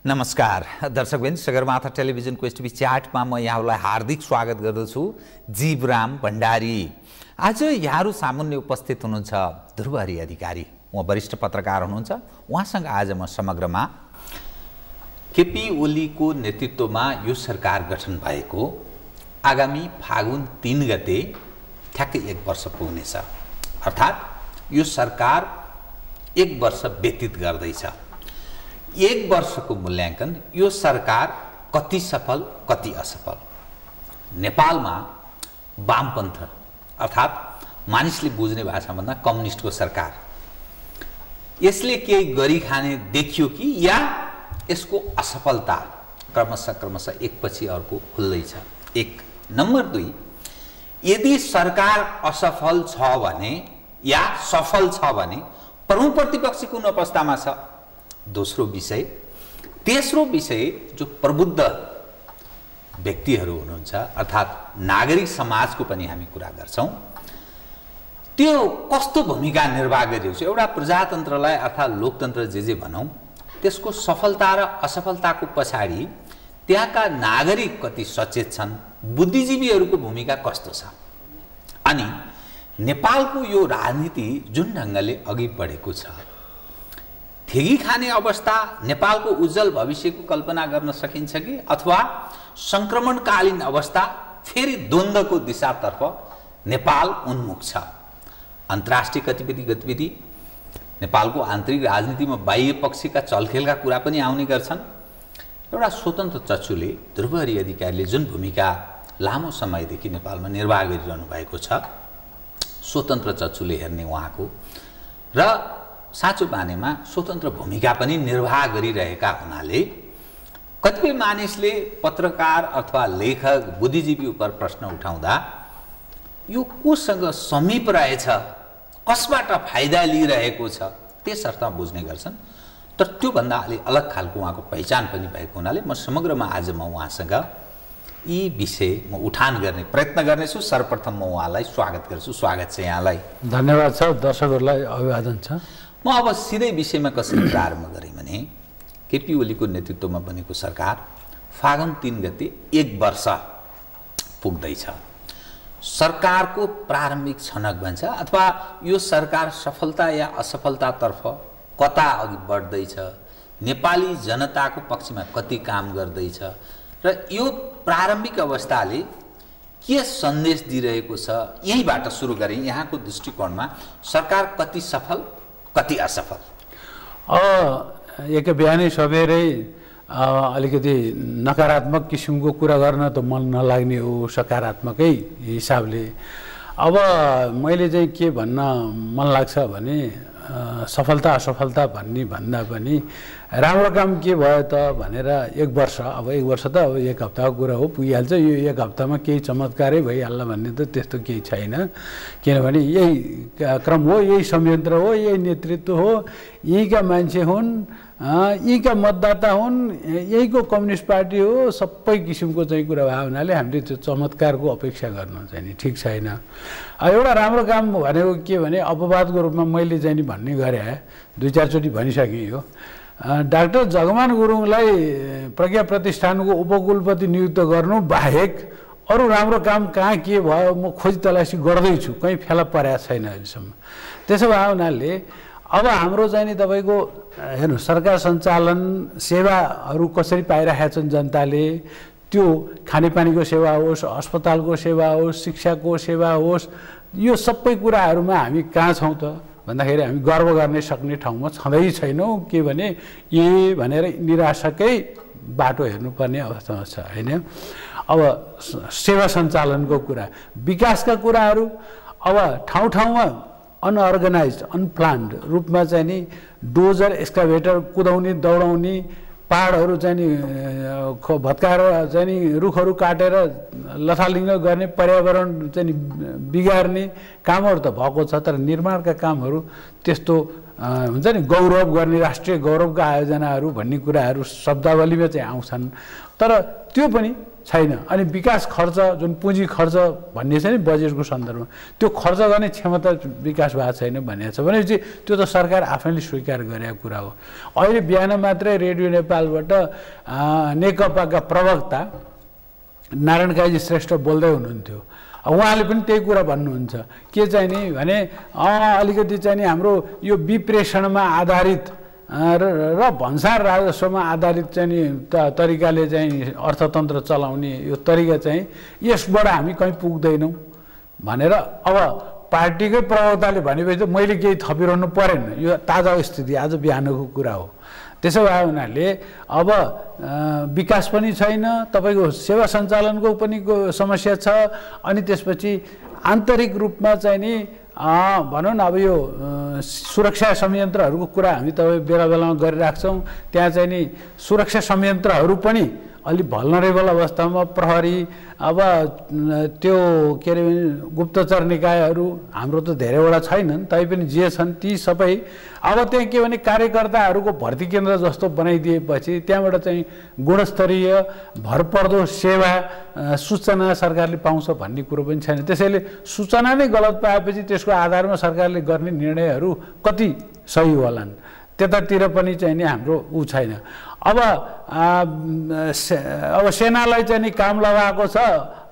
नमस्कार दर्शकबिन, सगरमाथा टेलिभिजनको एसटिभी च्याटमा म यहाँलाई हार्दिक स्वागत गर्दछु। जीवराम भण्डारी आज यहाँहरू सामुन्ने उपस्थित हुनुहुन्छ ध्रुवहरि अधिकारी। उहाँ वरिष्ठ पत्रकार हुनुहुन्छ। उहाँसँग आज म समग्रमा केपी ओलीको नेतृत्वमा यो सरकार गठन भएको आगामी फागुन 3 गते ठ्याक्कै 1 वर्ष पुग्नेछ। अर्थात् यो सरकार 1 वर्ष व्यतीत गर्दैछ। 1 वर्षको मूल्याङ्कन यो सरकार कति सफल कति असफल। नेपालमा वामपन्थ अर्थात् मानिसले बुझ्ने भाषामा भन्दा कम्युनिस्टको सरकार, यसले केही गरी खाने देखियो कि या यसको असफलता क्रमशः एकपछि अर्को खुल्दैछ। 1 नम्बर 2, यदि सरकार असफल छ भने या सफल छ भने प्रमुख प्रतिपक्ष कुन अवस्थामा छ, दोस्रो विषय। तेस्रो विषय, जो प्रबुद्ध व्यक्तिहरू हुनुहुन्छ अर्थात् नागरिक समाजको पनि हामी कुरा गर्छौं, त्यो कस्तो भूमिका निर्वाह गरिरहेको छ। एउटा प्रजातन्त्रलाई अर्थात् लोकतन्त्र जे भनौं, त्यसको सफलता र असफलताको पछाडि त्यहाँका नागरिक कति सचेत छन्, बुद्धिजीवीहरूको भूमिका कस्तो छ। अनि नेपालको यो राजनीति जुन ढंगले अघि बढेको छ, ठेगी खाने अवस्था, नेपालको उज्जवल भविष्यको कल्पना गर्न सकिन्छ कि अथवा संक्रमणकालीन अवस्था, फेरि द्वन्द्वको दिशातर्फ नेपाल उन्मुख छ। अन्तर्राष्ट्रिय गतिविधि, नेपालको आन्तरिक राजनीतिमा बाह्य पक्षका चलखेलका कुरा पनि आउने गर्छन्। एउटा स्वतन्त्र चक्षुले ध्रुवहरि अधिकारीले जुन भूमिका लामो समयदेखि नेपालमा निर्वाह गरिरहनु भएको छ, स्वतन्त्र चक्षुले हेर्ने उहाँको र साँचो मानेमा स्वतन्त्र भूमिका पनि निर्वाह गरिरहेका हुनाले कतिपय मानिसले पत्रकार अथवा लेखक बुद्धिजीवी उप प्रश्न उठाउँदा यो कोसँग समीप रहेछ, कसबाट फाइदा लिइरहेको छ, त्यस अर्थमा बुझ्ने गर्छन्। तर त्यो भन्दा अलि अलग खालको उहाँको पहिचान पनि भएको हुनाले म समग्रमा आज म उहाँसँग यी विषय म उठान गर्ने प्रयत्न गर्नेछु। सर्वप्रथम म उहाँलाई स्वागत गर्छु। स्वागत छ यहाँलाई। धन्यवाद छ। दर्शकहरूलाई अभिवादन छ। म अब सिधै विषयमा कसरी प्रारम्भ गरेँ भने, केपी ओलीको नेतृत्वमा बनेको सरकार फागुन 3 गते 1 वर्ष पुग्दैछ। सरकारको प्रारम्भिक छनक भन्छ अथवा यो सरकार सफलता या असफलतातर्फ कता अघि बढ्दैछ, नेपाली जनताको पक्षमा कति काम गर्दैछ र यो प्रारम्भिक अवस्थाले के सन्देश दिइरहेको छ, यहीबाट सुरु गरेँ। यहाँको दृष्टिकोणमा सरकार कति सफल कति असफल? एक बिहानै सबेरै अलिकति नकारात्मक किसिमको कुरा गर्न त मन नलाग्ने हो, सकारात्मकै हिसाबले। अब मैले चाहिँ के भन्न मन लाग्छ भने, सफलता असफलता भन्दा पनि राम्रो काम के भयो त भनेर 1 वर्ष, अब 1 वर्ष त अब 1 हप्ताको कुरा हो, पुगिहाल्छ। यो 1 हप्तामा केही चमत्कारै भइहाल्ला भन्ने त त्यस्तो केही छैन। किनभने यही क्रम हो, यही संयन्त्र हो, यही नेतृत्व हो, यहीका मान्छे हुन्, यहीका मतदाता हुन्, यहीको कम्युनिस्ट पार्टी हो। सबै किसिमको चाहिँ कुरा भयो हुनाले हामीले त्यो चमत्कारको अपेक्षा गर्नु चाहिँ नि ठिक छैन। एउटा राम्रो काम भनेको के भने, अपवादको रूपमा मैले चाहिँ नि भन्ने गरेँ, 2-4 चोटि भनिसकेँ। यो डाक्टर जगमान गुरुङलाई प्रज्ञा प्रतिष्ठानको उपकुलपति नियुक्त गर्नु बाहेक अरू राम्रो काम कहाँ के भयो म खोजी तलासी गर्दैछु, कहीँ फेला परेको छैन अहिलेसम्म। त्यसो भए हुनाले अब हाम्रो चाहिँ नि तपाईँको हेर्नु, सरकार सञ्चालन सेवाहरू कसरी पाइरहेका छन् जनताले, त्यो खानेपानीको सेवा होस्, अस्पतालको सेवा होस्, शिक्षाको सेवा होस्, यो सबै कुराहरूमा हामी कहाँ छौँ त भन्दाखेरि हामी गर्व गर्ने सक्ने ठाउँमा छँदै छैनौँ। के भने ए भनेर निराशाकै बाटो हेर्नुपर्ने अवस्थामा छ, होइन? अब सेवा सञ्चालनको कुरा, विकासका कुराहरू अब ठाउँमा अनअर्गनाइज अनप्लान्ड रूपमा चाहिँ नि डोजर एक्सकाभेटर कुदाउने दौडाउने, पहाडहरू चाहिँ नि भत्काएर चाहिँ नि रुखहरू काटेर लथालिङ्ग गर्ने, पर्यावरण चाहिँ नि बिगार्ने कामहरू त भएको छ। तर निर्माणका कामहरू त्यस्तो हुन्छ नि, गौरव गर्ने, राष्ट्रिय गौरवका आयोजनाहरू भन्ने कुराहरू शब्दावलीमा चाहिँ आउँछन्। तर त्यो पनि छैन। अनि विकास खर्च जुन पुँजी खर्च भन्ने छ नि बजेटको सन्दर्भमा, त्यो खर्च गर्ने क्षमता विकास भएको छैन भनेको छ भनेपछि त्यो त सरकार आफैले स्वीकार गरेको कुरा हो। अहिले बिहान मात्रै रेडियो नेपालबाट नेकपाका प्रवक्ता नारायण काजी श्रेष्ठ बोल्दै हुनुहुन्थ्यो। उहाँले पनि त्यही कुरा भन्नुहुन्छ के चाहिँ नि भने अलिकति चाहिँ नि हाम्रो यो विप्रेषणमा आधारित र भन्सार राजस्वमा आधारित चाहिँ नि तरिकाले चाहिँ अर्थतन्त्र चलाउने यो तरिका चाहिँ यसबाट हामी कहीँ पुग्दैनौँ भनेर अब पार्टीकै प्रवक्ताले भनेपछि त मैले केही थपिरहनु परेन। यो ताजा स्थिति आज बिहानको कुरा हो। त्यसो भए हुनाले अब विकास पनि छैन, तपाईँको सेवा सञ्चालनको पनि समस्या छ। अनि त्यसपछि आन्तरिक रूपमा चाहिँ नि भनौँ न अब यो सुरक्षा संयन्त्रहरूको कुरा हामी तपाईँ बेला बेलामा गरिराख्छौँ। त्यहाँ चाहिँ नि सुरक्षा संयन्त्रहरू पनि अलि भल्नरेबल अवस्थामा प्रहरी अब त्यो के अरे गुप्तचर निकायहरू हाम्रो त धेरैवटा छैनन्, तैपनि जे छन् ती सबै अब त्यहाँ के भने कार्यकर्ताहरूको भर्ती केन्द्र जस्तो बनाइदिएपछि त्यहाँबाट चाहिँ गुणस्तरीय भरपर्दो सेवा सूचना सरकारले पाउँछ भन्ने कुरो पनि छैन। त्यसैले सूचना नै गलत पाएपछि त्यसको आधारमा सरकारले गर्ने निर्णयहरू कति सही होलान् त्यतातिर पनि चाहिँ नि हाम्रो ऊ छैन। अब सेनालाई चाहिँ नि काम लगाएको छ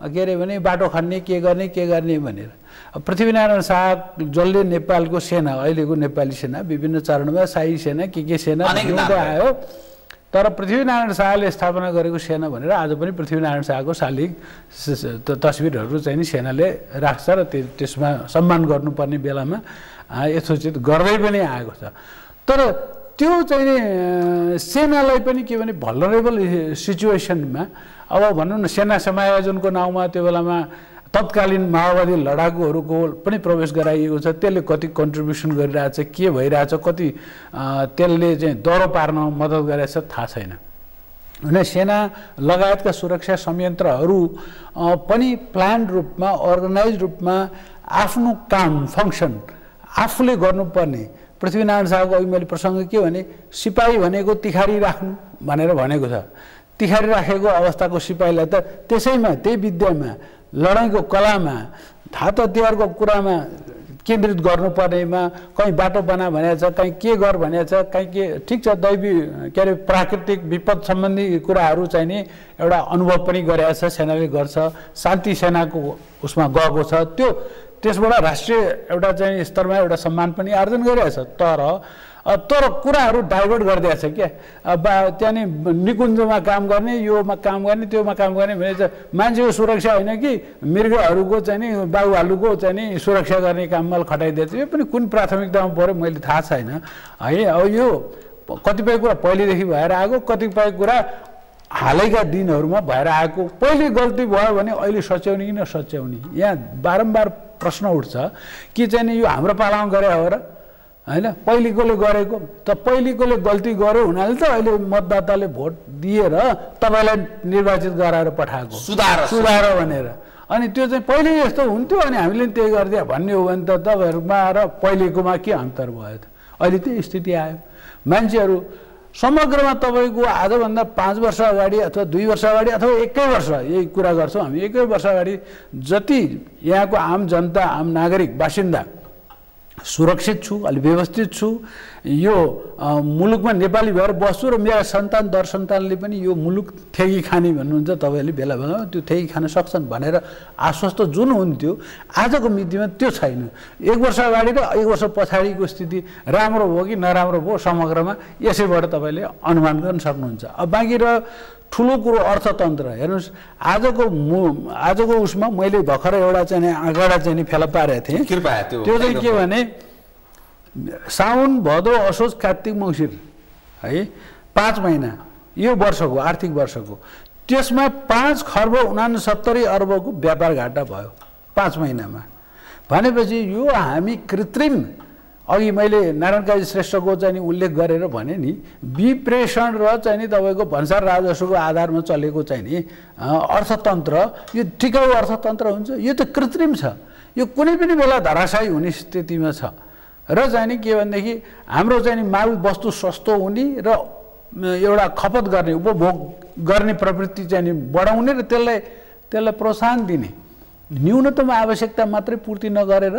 के अरे भने बाटो खन्ने के गर्ने भनेर। पृथ्वीनारायण शाह जसले नेपालको सेना अहिलेको नेपाली सेना विभिन्न चरणमा शाही सेना के सेना हुँदै आयो, तर पृथ्वीनारायण शाहले स्थापना गरेको सेना भनेर आज पनि पृथ्वीनारायण शाहको शालिग तस्बिरहरू चाहिँ नि सेनाले राख्छ र त्यसमा सम्मान गर्नुपर्ने बेलामा यथोचित गर्दै पनि आएको छ। तर त्यो चाहिँ नि सेनालाई पनि के भने भल्नरेबल सिचुएसनमा अब भनौँ न सेना समायोजनको नाउँमा त्यो बेलामा तत्कालीन माओवादी लडाकुहरूको पनि प्रवेश गराइएको छ। त्यसले कति कन्ट्रिब्युसन गरिरहेछ, के भइरहेछ, कति त्यसले चाहिँ दह्रो पार्न मद्दत गरेछ थाहा छैन। भने सेना लगायतका सुरक्षा संयन्त्रहरू पनि प्लान रूपमा अर्गनाइज रूपमा आफ्नो काम फङ्सन आफूले गर्नुपर्ने। पृथ्वीनारायण शाहको अघि मैले प्रसङ्ग के भने सिपाही भनेको तिखारी राख्नु भनेर भनेको छ। तिखारी राखेको अवस्थाको सिपाहीलाई त त्यसैमा त्यही विद्यामा लडाइँको कलामा हात हतियारको कुरामा केन्द्रित गर्नुपर्नेमा कहीँ बाटो बना भनेको छ, कहीँ के गर भनेको छ, कहीँ के ठिक छ दैवी के अरे प्राकृतिक विपद सम्बन्धी कुराहरू चाहिँ नि एउटा अनुभव पनि गरेको छ, सेनाले गर्छ, शान्ति सेनाको उसमा गएको छ, त्यो त्यसबाट राष्ट्रिय एउटा चाहिँ स्तरमा एउटा सम्मान पनि आर्जन गरिरहेछ। तर कुराहरू डाइभर्ट गरिदिएको छ क्या। त्यहाँनिर निकुञ्जमा काम गर्ने, योमा काम गर्ने, त्योमा काम गर्ने भने चाहिँ मान्छेको सुरक्षा होइन कि मृगहरूको चाहिँ नि बाउ भालुको चाहिँ नि सुरक्षा गर्ने काममा खटाइदिएछ। यो पनि कुन प्राथमिकतामा पऱ्यो मैले थाहा छैन है। अब यो कतिपय कुरा पहिलेदेखि भएर आएको, कतिपय कुरा हालैका दिनहरूमा भएर आएको। पहिले गल्ती भयो भने अहिले सच्याउने कि नसच्याउने, यहाँ बारम्बार प्रश्न उठ्छ कि चाहिँ नि यो हाम्रो पालामा गरे हो र होइन, पहिलेकोले गरेको त पहिलेकोले गल्ती गर्यो हुनाले त अहिले मतदाताले भोट दिएर तपाईँलाई निर्वाचित गराएर पठाएको सुधार भनेर। अनि त्यो चाहिँ पहिले यस्तो हुन्थ्यो अनि हामीले त्यही गरिदियो भन्ने हो भने त तपाईँहरूमा र पहिलेकोमा के अन्तर भयो त? अहिले त्यही स्थिति आयो। मान्छेहरू समग्रमा तपाईँको आजभन्दा 5 वर्ष अगाडि अथवा 2 वर्ष अगाडि अथवा 1 वर्ष, यही कुरा गर्छौँ हामी, 1 वर्ष अगाडि जति यहाँको आम जनता आम नागरिक बासिन्दा सुरक्षित छु, अलि व्यवस्थित छु, यो मुलुकमा नेपाली भएर बस्छु र मेरा सन्तान दर सन्तानले पनि यो मुलुक थेगी खाने भन्नुहुन्छ तपाईँहरूले बेला बेलामा त्यो थेगी खान सक्छन् भनेर आश्वस्त जुन हुन्थ्यो, आजको मितिमा त्यो छैन। 1 वर्ष अगाडि र 1 वर्ष पछाडिको स्थिति राम्रो भयो कि नराम्रो भयो समग्रमा यसैबाट तपाईँले अनुमान गर्न सक्नुहुन्छ। अब बाँकी र ठुलो कुरो अर्थतन्त्र हेर्नुहोस्। आजको उसमा मैले भर्खर एउटा चाहिँ आँकडा चाहिँ फेला पारेको थिएँ। त्यो चाहिँ के भने साउन भदौ असोज कार्तिक मङ्सिर है 5 महिना यो वर्षको आर्थिक वर्षको, त्यसमा 5 खर्ब 69 अर्बको व्यापार घाटा भयो 5 महिनामा। भनेपछि यो हामी कृत्रिम, अघि मैले नारायण काजी श्रेष्ठको चाहिँ उल्लेख गरेर भने नि विप्रेषण र चाहिँ नि तपाईँको भन्सार राजस्वको आधारमा चलेको चाहिँ नि अर्थतन्त्र यो टिकाउ अर्थतन्त्र हुन्छ? यो त कृत्रिम छ। यो कुनै पनि बेला धराशायी हुने स्थितिमा छ। र चाहिँ नि के भनेदेखि हाम्रो चाहिँ नि माल वस्तु सस्तो हुने र एउटा खपत गर्ने उपभोग गर्ने प्रवृत्ति चाहिँ नि बढाउने र त्यसलाई प्रोत्साहन दिने, न्यूनतम आवश्यकता मात्रै पूर्ति नगरेर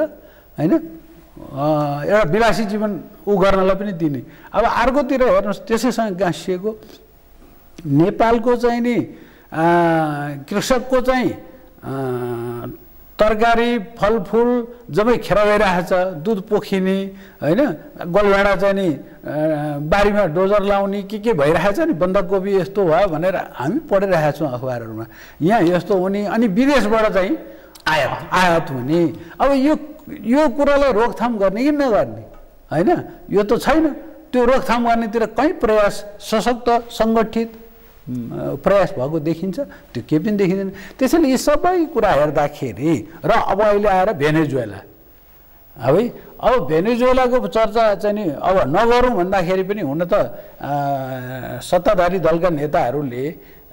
हैन एउटा विलासी जीवन गर्नलाई पनि दिने। अब अर्कोतिर हेर्नुहोस् त्यसैसँग गाँसिएको नेपालको चाहिँ नि कृषकको चाहिँ तरकारी फलफुल जम्मै खेर गइरहेछ, दुध पोखिने हैन, गोलभेडा चाहिँ नि बारीमा डोजर लाउने के भइरहेछ नि, बन्दाकोपी यस्तो भयो भनेर हामी पढिरहेका छौँ अखबारहरूमा। यहाँ यस्तो हुने अनि विदेशबाट चाहिँ आयात हुने। अब यो कुरालाई रोकथाम गर्ने कि नगर्ने हैन, यो त छैन। त्यो रोकथाम गर्नेतिर कहीँ प्रयास सशक्त सङ्गठित प्रयास भएको देखिन्छ, त्यो केही पनि देखिँदैन। त्यसैले यी सबै कुरा हेर्दाखेरि र अब अहिले आएर भेनेजुएला, अब भेनेजुएलाको चर्चा चाहिँ नि अब नगरौँ भन्दाखेरि पनि हुन त सत्ताधारी दलका नेताहरूले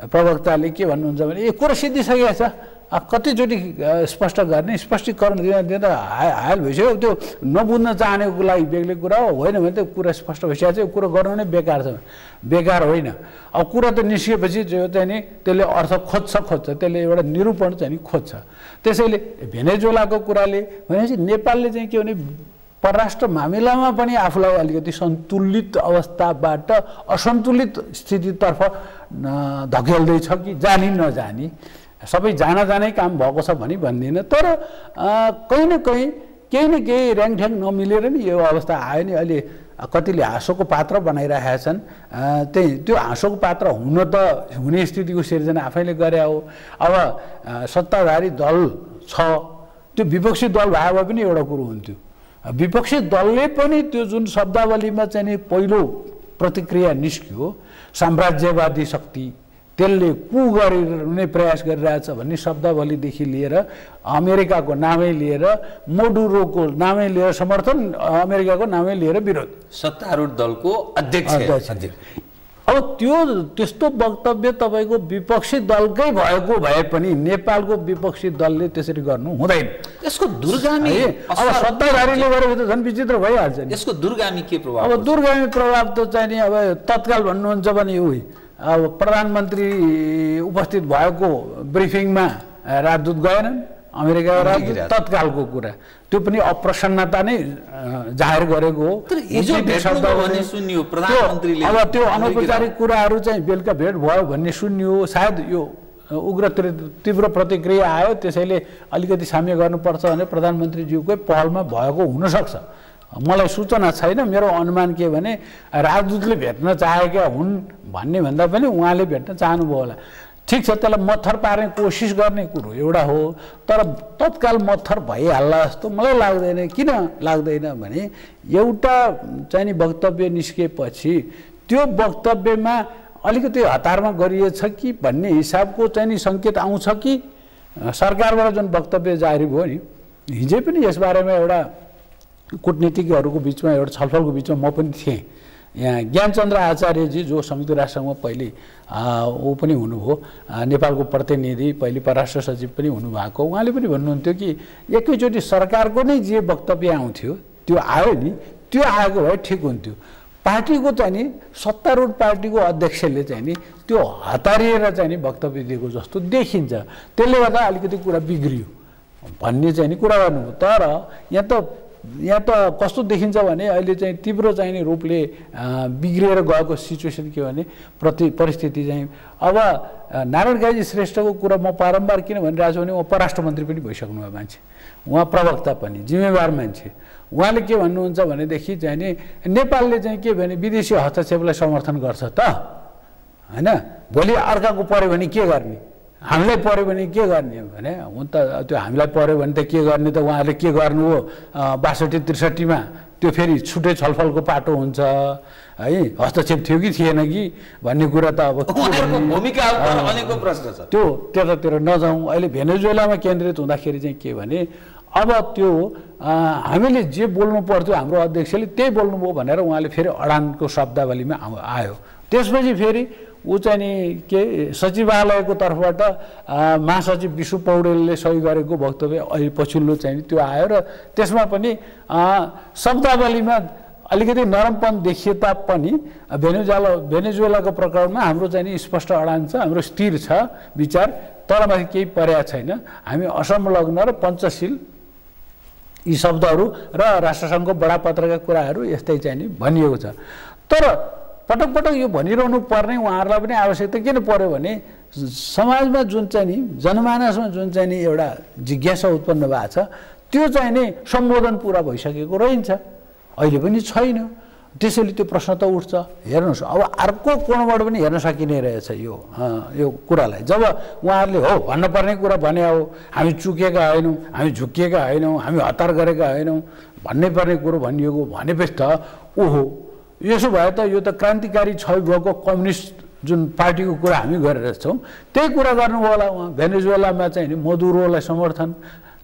प्रवक्ताले के भन्नुहुन्छ भने यो कुरो सिद्धिसकेको छ, कतिचोटि स्पष्ट गर्ने स्पष्टीकरण दिँदा हाल भइसक्यो। त्यो नबुझ्न चाहनेको लागि बेग्लै कुरा हो, होइन भने त्यो कुरा स्पष्ट भइसकेको छ, यो कुरो गर्नु नै बेकार छ, बेकार होइन। अब कुरा त निस्किएपछि जो चाहिँ नि त्यसले अर्थ खोज्छ, त्यसले एउटा निरूपण चाहिँ नि खोज्छ। त्यसैले भेनेजुएलाको कुराले भनेपछि नेपालले चाहिँ के भने परराष्ट्र मामिलामा पनि आफूलाई अलिकति सन्तुलित अवस्थाबाट असन्तुलित स्थितितर्फ धकेल्दैछ कि जानी नजानी, सबै जानै काम भएको छ भनी भन्दिनँ, तर कहीँ न कहीँ केही न केही ऱ्याङठ्याङ नमिलेर नि यो अवस्था आयो नि। अहिले कतिले हाँसोको पात्र बनाइरहेका छन्, त्यो हाँसोको पात्र हुने स्थितिको सिर्जना आफैले गरे हो। अब सत्ताधारी दल छ, त्यो विपक्षी दल भए भए पनि एउटा कुरो हुन्थ्यो। विपक्षी दलले पनि त्यो जुन शब्दावलीमा चाहिँ नि पहिलो प्रतिक्रिया निस्क्यो साम्राज्यवादी शक्ति, त्यसले गरिने प्रयास गरिरहेछ भन्ने शब्दावलीदेखि लिएर अमेरिकाको नामै लिएर मोडुरोको नामै लिएर समर्थन, अमेरिकाको नामै लिएर विरोध, सत्तारूढ दलको अध्यक्ष। अब त्यस्तो वक्तव्य तपाईँको विपक्षी दलकै भएको भए पनि नेपालको विपक्षी दलले त्यसरी गर्नु हुँदैन। यसको दुर्गामी अब सत्ताधारीले गरेको त झन् विचित्र भइहाल्छ नि। यसको दुर्गामी के प्रभाव? अब दुर्गामी प्रभाव त चाहिँ नि अब तत्काल भन्नुहुन्छ भने अब प्रधानमन्त्री उपस्थित भएको ब्रिफिङमा राजदूत गएनन्, अमेरिका राजदूत, तत्कालको कुरा त्यो पनि अप्रसन्नता नै जाहेर गरेको हो। अब त्यो अनौपचारिक कुराहरू चाहिँ बेलुका भेट भयो भन्ने सुन्यो, सायद यो उग्र तीव्र प्रतिक्रिया आयो, त्यसैले अलिकति साम्य गर्नुपर्छ भने प्रधानमन्त्रीज्यूकै पहलमा भएको हुनसक्छ। मलाई सूचना छैन, मेरो अनुमान के भने राजदूतले भेट्न चाहेका हुन् भन्ने भन्दा पनि उहाँले भेट्न चाहनुभयो होला। ठिक छ, त्यसलाई मत्थर पार्ने कोसिस गर्ने कुरो एउटा हो, तर तत्काल मत्थर भइहाल्ला जस्तो मलाई लाग्दैन। किन लाग्दैन भने एउटा चाहिँ नि वक्तव्य निस्किएपछि त्यो वक्तव्यमा अलिकति हतारमा गरिएछ कि भन्ने हिसाबको चाहिँ नि सङ्केत आउँछ कि सरकारबाट जुन वक्तव्य जारी भयो नि, हिजै पनि यसबारेमा एउटा कूटनीतिज्ञहरूको बिचमा एउटा छलफलको बिचमा म पनि थिएँ। यहाँ ज्ञानचन्द्र आचार्यजी जो संयुक्त राष्ट्रमा पहिले ऊ पनि हुनुभयो, नेपालको प्रतिनिधि, पहिले परराष्ट्र सचिव पनि हुनुभएको, उहाँले पनि भन्नुहुन्थ्यो कि एकैचोटि सरकारको नै जे वक्तव्य आउँथ्यो त्यो आयो नि, त्यो आएको भए ठिक हुन्थ्यो। पार्टीको चाहिँ नि सत्तारूढ पार्टीको अध्यक्षले चाहिँ नि त्यो हतारिएर चाहिँ नि वक्तव्य दिएको जस्तो देखिन्छ, त्यसले गर्दा अलिकति कुरा बिग्रियो भन्ने चाहिँ नि कुरा गर्नुभयो। तर यहाँ त कस्तो देखिन्छ भने अहिले चाहिँ तीव्र चाहिँ नि रूपले बिग्रिएर गएको सिचुएसन के भने परिस्थिति चाहिँ अब नारायण काजी श्रेष्ठको कुरा म बारम्बार किन भनिरहेको छु भने उहाँ परराष्ट्र मन्त्री पनि भइसक्नु भएको मान्छे, उहाँ प्रवक्ता पनि जिम्मेवार मान्छे। उहाँले के भन्नुहुन्छ भनेदेखि चाहिँ नि नेपालले चाहिँ के भने विदेशी हस्तक्षेपलाई समर्थन गर्छ त हैन, भोलि अर्काको पर्यो भने के गर्ने, हामीलाई पर्यो भने के गर्ने भने हुन त त्यो हामीलाई पर्यो भने त के गर्ने त उहाँहरूले के गर्नु हो 62-63मा त्यो फेरि छुट्टै छलफलको पाटो हुन्छ है, हस्तक्षेप थियो कि थिएन कि भन्ने कुरा त अब भूमिका अनेकौं प्रश्न छ, त्यो त्यतातिर नजाउँ। अहिले भेनेजुएलामा केन्द्रित हुँदाखेरि चाहिँ के भने अब त्यो हामीले जे बोल्नु पर्थ्यो हाम्रो अध्यक्षले त्यही बोल्नुभयो भनेर उहाँले फेरि अडानको शब्दावलीमा आयो। त्यसपछि फेरि ऊ चाहिँ नि के सचिवालयको तर्फबाट महासचिव विशु पौडेलले सही गरेको वक्तव्य अहिले पछिल्लो चाहिँ त्यो आयो र त्यसमा पनि शब्दावलीमा अलिकति नरमपन देखिए तापनि भेनेजुएलाको प्रकरणमा हाम्रो चाहिँ नि स्पष्ट अडान छ, हाम्रो स्थिर छ विचार, तरमाथि केही परेको छैन। हामी असंलग्न र पञ्चशील यी शब्दहरू र राष्ट्रसङ्घको बडापत्रका कुराहरू यस्तै चाहिँ नि भनिएको छ। तर पटक पटक यो भनिरहनु पर्ने उहाँहरूलाई पनि आवश्यकता किन पर्यो भने समाजमा जुन चाहिँ नि जनमानसमा जुन चाहिँ नि एउटा जिज्ञासा उत्पन्न भएको छ त्यो चाहिँ नि सम्बोधन पुरा भइसकेको रहन्छ, अहिले पनि छैन। त्यसैले त्यो प्रश्न त उठ्छ। हेर्नुहोस्, अब अर्को कोणबाट पनि हेर्न सकिने रहेछ यो कुरालाई। जब उहाँहरूले हो भन्नुपर्ने कुरा भने हो, हामी चुकेका होइनौँ, हामी झुकिएका होइनौँ, हामी हतार गरेका होइनौँ भन्नै पर्ने कुरो भनिएको भनेपछि त ओहो, यसो भए त यो त क्रान्तिकारी क्षय भएको कम्युनिस्ट जुन पार्टीको कुरा हामी गरेर छौँ त्यही कुरा गर्नुभयो होला उहाँ। भेनेजुएलामा चाहिँ नि मदुरोलाई समर्थन,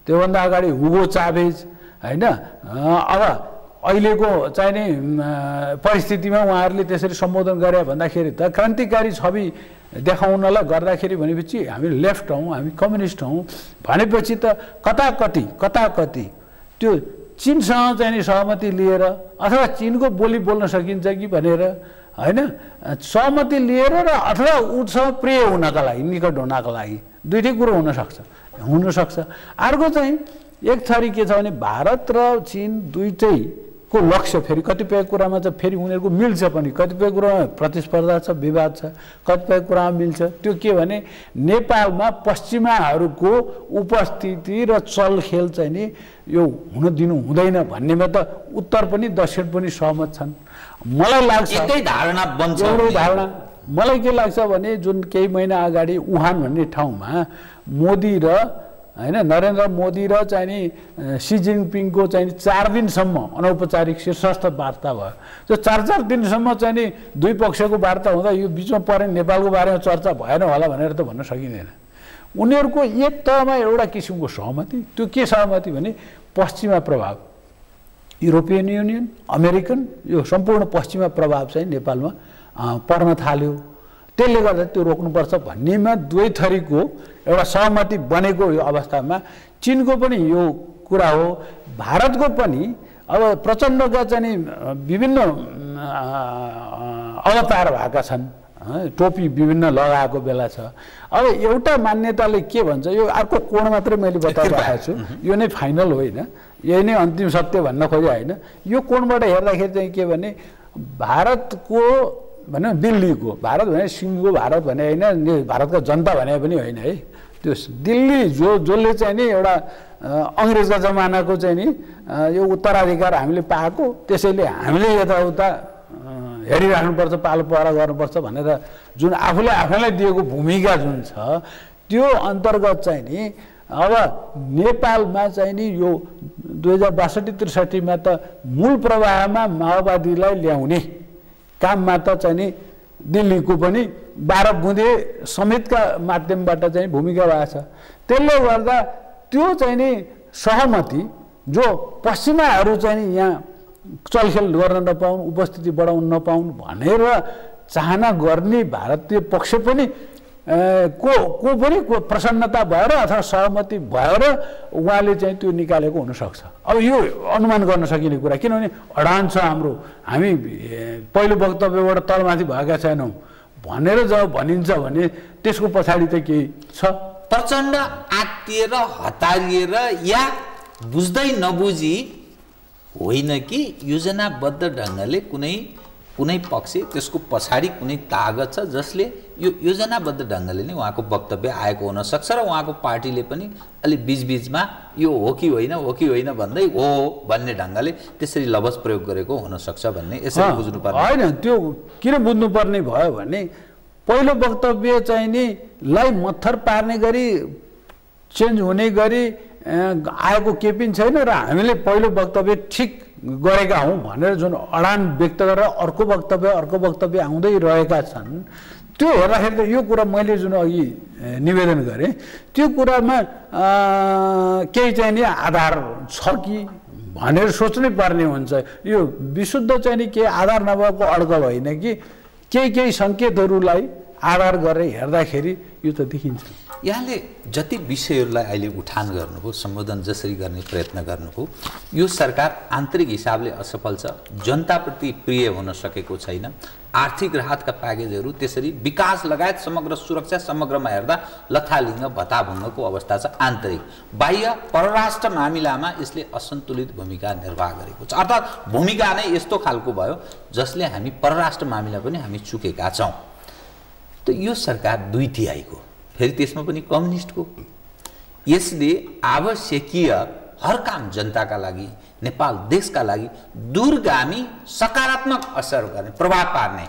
त्योभन्दा अगाडि हुगो चाभेज होइन। अब अहिलेको चाहिँ नि परिस्थितिमा उहाँहरूले त्यसरी सम्बोधन गरे भन्दाखेरि त क्रान्तिकारी छवि देखाउनलाई गर्दाखेरि भनेपछि हामी लेफ्ट हौँ, हामी कम्युनिस्ट हौँ भनेपछि त कता कति त्यो चीनसँग चाहिँ नि सहमति लिएर अथवा चीनको बोली बोल्न सकिन्छ कि भनेर होइन, सहमति लिएर र अथवा उसँग प्रिय हुनका लागि, निकट हुनका लागि दुईटै कुरो हुनसक्छ। अर्को चाहिँ एक थरी के छ भने भारत र चीन दुईटैको लक्ष्य फेरि कतिपय कुरामा चाहिँ फेरि उनीहरूको मिल्छ पनि, कतिपय कुरामा प्रतिस्पर्धा छ, विवाद छ, कतिपय कुरामा मिल्छ। त्यो के भने नेपालमा पश्चिमाहरूको उपस्थिति र चलखेल चाहिँ नि यो हुन दिनु हुँदैन भन्नेमा त उत्तर पनि दक्षिण पनि सहमत छन्। मलाई लाग्छ एकै धारणा बन्छ। धारणा मलाई के लाग्छ भने जुन केही महिना अगाडि वुहान भन्ने ठाउँमा मोदी र होइन नरेन्द्र मोदी र चाहिँ नि सी जिनपिङको चाहिँ 4 दिनसम्म अनौपचारिक शीर्षस्थ वार्ता भयो। त्यो 4 दिनसम्म चाहिँ नि दुई पक्षको वार्ता हुँदा यो बिचमा परे नेपालको बारेमा चर्चा भएन होला भनेर त भन्न सकिँदैन। उनीहरूको एक तहमा एउटा किसिमको सहमति, त्यो के सहमति भने पश्चिमा प्रभाव, युरोपियन युनियन, अमेरिकन, यो सम्पूर्ण पश्चिमा प्रभाव चाहिँ नेपालमा पर्न थाल्यो, त्यसले गर्दा त्यो रोक्नुपर्छ भन्नेमा दुवै थरीको एउटा सहमति बनेको यो अवस्थामा चीनको पनि यो कुरा हो, भारतको पनि अब प्रचण्डका चाहिँ विभिन्न अवतार भएका छन्, टोपी विभिन्न लगाएको बेला छ। अब एउटा मान्यताले के भन्छ, यो अर्को कोण मात्रै मैले बताइरहेको छु, यो नै फाइनल होइन, यही नै अन्तिम सत्य भन्न खोजे होइन। यो कोणबाट हेर्दाखेरि चाहिँ के भने भारतको भनौँ दिल्लीको, भारत भने सिङ्गो भारत भने होइन, भारतको जनता भने पनि होइन है, त्यो दिल्ली जसले चाहिँ नि एउटा अङ्ग्रेजका जमानाको चाहिँ नि यो उत्तराधिकार हामीले पाएको, त्यसैले हामीले यताउता हेरिराख्नुपर्छ, पालो पहरा गर्नुपर्छ भनेर जुन आफूलाई दिएको भूमिका जुन छ त्यो अन्तर्गत चाहिँ नि अब नेपालमा चाहिँ नि यो 2062-63मा त मूल प्रवाहमा माओवादीलाई ल्याउने काममा त चाहिँ नि दिल्लीको पनि 12 बुँदे समेतका माध्यमबाट चाहिँ भूमिका भएको छ। त्यसले गर्दा त्यो चाहिँ नि सहमति जो पश्चिमाहरू चाहिँ नि यहाँ चलखेल गर्न नपाउन्, उपस्थिति बढाउन नपाउन् भनेर चाहना गर्ने भारतीय पक्ष पनि को प्रसन्नता भएर अथवा सहमति भएर उहाँले चाहिँ त्यो निकालेको हुनसक्छ। अब यो अनुमान गर्न सकिने कुरा, किनभने अडान छ हाम्रो, हामी पहिलो वक्तव्यबाट तलमाथि भएका छैनौँ भनेर जब भनिन्छ भने त्यसको पछाडि त केही छ। प्रचण्ड आत्तिएर हतारिएर या बुझ्दै नबुझी होइन कि योजनाबद्ध ढङ्गले कुनै पक्ष त्यसको पछाडि कुनै तागत छ जसले यो योजनाबद्ध ढङ्गले नै उहाँको वक्तव्य आएको हुनसक्छ र उहाँको पार्टीले पनि अलि बीचबीचमा यो हो कि होइन भन्दै हो भन्ने ढङ्गले त्यसरी लवज प्रयोग गरेको हुनसक्छ भन्ने यसरी बुझ्नुपर्ने होइन। त्यो किन बुझ्नुपर्ने भयो भने पहिलो वक्तव्य चाहिँ नि लाई मत्थर पार्ने गरी चेन्ज हुने गरी आएको केही पनि छैन र हामीले पहिलो वक्तव्य ठिक गरेका हौँ भनेर जुन अडान व्यक्त गरेर अर्को वक्तव्य आउँदै रहेका छन्, त्यो हेर्दाखेरि त यो कुरा मैले जुन अघि निवेदन गरेँ त्यो कुरामा केही चाहिँ नि आधार छ कि भनेर सोच्नै पर्ने हुन्छ। यो विशुद्ध चाहिँ नि केही आधार नभएको अड्क होइन कि केही सङ्केतहरूलाई आधार गरेर हेर्दाखेरि यो त देखिन्छ। यहाँले जति विषयहरूलाई अहिले उठान गर्नुभयो, सम्बोधन जसरी गर्ने प्रयत्न गर्नुभयो, यो सरकार आन्तरिक हिसाबले असफल छ, जनताप्रति प्रिय हुन सकेको छैन, आर्थिक राहतका प्याकेजहरू त्यसरी विकास लगायत समग्र सुरक्षा समग्रमा हेर्दा लथालिङ्ग भत्ताभुङ्गको अवस्था छ। आन्तरिक बाह्य परराष्ट्र मामिलामा यसले असन्तुलित भूमिका निर्वाह गरेको छ। अर्थात् भूमिका नै यस्तो खालको भयो जसले हामी परराष्ट्र मामिला पनि हामी चुकेका छौँ। त यो सरकार 2/3 फेरि त्यसमा पनि कम्युनिस्टको, यसले आवश्यकीय हर काम जनताका लागि, नेपाल देशका लागि दूरगामी सकारात्मक असर गर्ने, प्रभाव पार्ने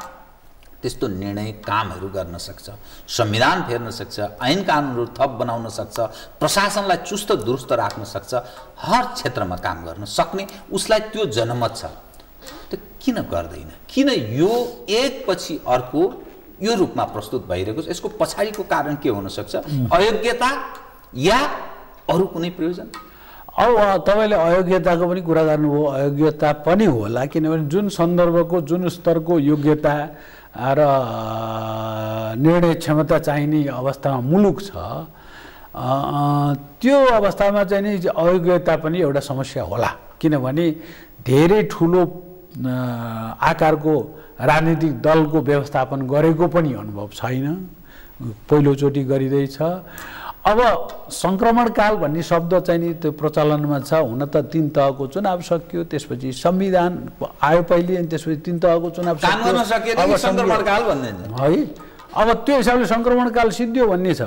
त्यस्तो निर्णय कामहरू गर्न सक्छ, संविधान फेर्न सक्छ, ऐन कानुनहरू थप बनाउन सक्छ, प्रशासनलाई चुस्त दुरुस्त राख्न सक्छ, हर क्षेत्रमा काम गर्न सक्ने उसलाई त्यो जनमत छ। त किन गर्दैन? किन यो एकपछि अर्को यो रूपमा प्रस्तुत भइरहेको छ? यसको पछाडिको कारण के हुन सक्छ? अयोग्यता या अरू कुनै प्रयोजन? अब तपाईँले अयोग्यताको पनि कुरा गर्नुभयो, अयोग्यता पनि होला, किनभने जुन सन्दर्भको जुन स्तरको योग्यता र निर्णय क्षमता चाहिने अवस्थामा मुलुक छ, त्यो अवस्थामा चाहिँ नि अयोग्यता पनि एउटा समस्या होला। किनभने धेरै ठुलो आकारको राजनीतिक दलको व्यवस्थापन गरेको पनि अनुभव छैन, पहिलोचोटि गरिँदैछ। अब सङ्क्रमणकाल भन्ने शब्द चाहिँ नि त्यो प्रचलनमा छ। हुन त 3 तहको चुनाव सकियो, त्यसपछि संविधान आयो पहिले, अनि त्यसपछि 3 तहको चुनाव सकियो, अब सङ्क्रमणकाल भन्ने है। अब त्यो हिसाबले सङ्क्रमणकाल सिद्धियो भन्ने छ।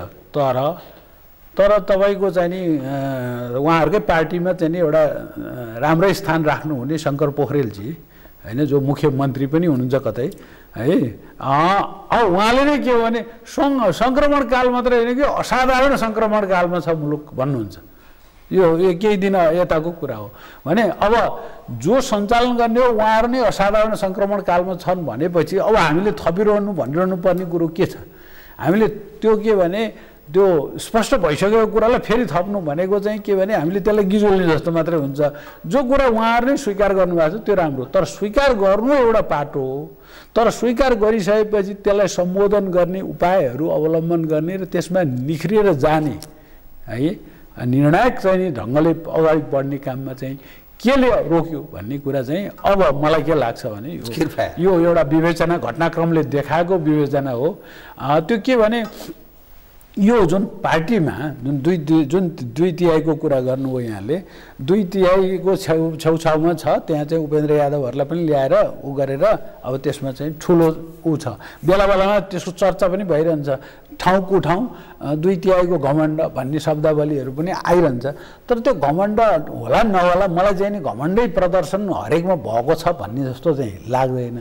तर तपाईँको चाहिँ नि उहाँहरूकै पार्टीमा चाहिँ नि एउटा राम्रै स्थान राख्नुहुने शङ्कर पोखरेलजी हैन, जो मुख्यमन्त्री पनि हुनुहुन्छ कतै है। अब उहाँले नै के हो भने सङ्क्रमणकाल मात्रै होइन कि असाधारण सङ्क्रमणकालमा छ मुलुक भन्नुहुन्छ। यो केही दिन यताको कुरा हो भने अब जो सञ्चालन गर्ने हो उहाँहरू नै असाधारण सङ्क्रमणकालमा छन् भनेपछि अब हामीले थपिरहनु भनिरहनु पर्ने कुरो के छ? हामीले त्यो के भने त्यो स्पष्ट भइसकेको कुरालाई फेरि थप्नु भनेको चाहिँ के भने हामीले त्यसलाई गिजोल्ने जस्तो मात्रै हुन्छ। जो कुरा उहाँहरू नै स्वीकार गर्नुभएको छ त्यो राम्रो, तर स्वीकार गर्नु एउटा पाटो हो। तर स्वीकार गरिसकेपछि त्यसलाई सम्बोधन गर्ने उपायहरू अवलम्बन गर्ने र त्यसमा निख्रिएर जाने है, निर्णायक चाहिँ ढङ्गले अगाडि बढ्ने काममा चाहिँ केले रोक्यो भन्ने कुरा चाहिँ अब मलाई के लाग्छ भने यो एउटा विवेचना, घटनाक्रमले देखाएको विवेचना हो। त्यो के भने यो जुन पार्टीमा जुन 2/3 कुरा गर्नुभयो यहाँले, 2/3 छेउछाउमा छ, त्यहाँ चाहिँ उपेन्द्र यादवहरूलाई पनि ल्याएर उ गरेर अब त्यसमा चाहिँ ठुलो उ छ। बेला बेलामा त्यसको चर्चा पनि भइरहन्छ, ठाउँको ठाउँ 2/3 घमण्ड भन्ने शब्दावलीहरू पनि आइरहन्छ। तर त्यो घमण्ड होला नहोला, मलाई चाहिँ नि घमण्डै प्रदर्शन हरेकमा भएको छ भन्ने जस्तो चाहिँ लाग्दैन।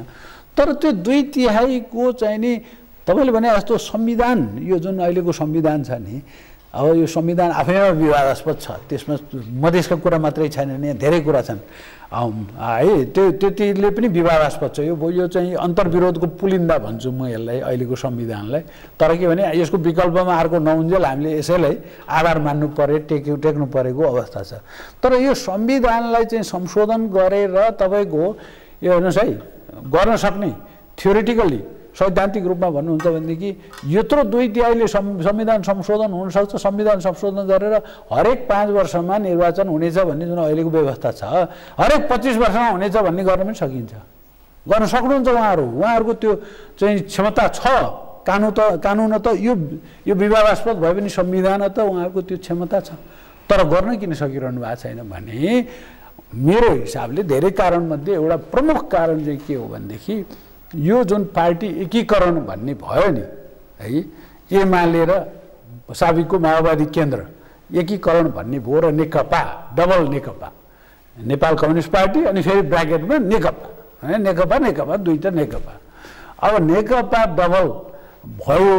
तर त्यो 2/3 चाहिँ नि तपाईँले भने जस्तो संविधान, यो जुन अहिलेको संविधान छ नि, अब यो संविधान आफैमा विवादास्पद छ, त्यसमा मधेसका कुरा मात्रै छैन नि, धेरै कुरा छन् है। त्यतिले पनि विवादास्पद छ। यो चाहिँ अन्तर्विरोधको पुलिन्दा भन्छु म यसलाई, अहिलेको संविधानलाई। तर के भने यसको विकल्पमा अर्को नहुन्जेल हामीले यसैलाई आधार मान्नु पर्यो, टेक्नु परेको अवस्था छ। तर यो संविधानलाई चाहिँ संशोधन गरेर तपाईँको यो हेर्नुहोस् है, गर्न सक्ने थ्योरिटिकली सैद्धान्तिक रूपमा भन्नुहुन्छ भनेदेखि यत्रो 2/3 संविधान संशोधन हुनसक्छ। संविधान संशोधन गरेर हरेक 5 वर्षमा निर्वाचन हुनेछ भन्ने जुन अहिलेको व्यवस्था छ, हरेक 25 वर्षमा हुनेछ भन्ने गर्न पनि सकिन्छ, गर्न सक्नुहुन्छ उहाँहरूको त्यो चाहिँ क्षमता छ। कानुन त यो विवादास्पद भए पनि संविधान त उहाँहरूको त्यो क्षमता छ। तर गर्न किन सकिरहनु भएको छैन भने मेरो हिसाबले धेरै कारणमध्ये एउटा प्रमुख कारण चाहिँ के हो भनेदेखि यो जुन पार्टी एकीकरण भन्ने भयो नि है, एमाले र साबिकको माओवादी केन्द्र एकीकरण भन्ने भयो र नेकपा, डबल नेकपा, नेपाल कम्युनिस्ट पार्टी अनि फेरि ब्राकेटमा नेकपा है, नेकपा दुईटा नेकपा। अब नेकपा डबल भयो,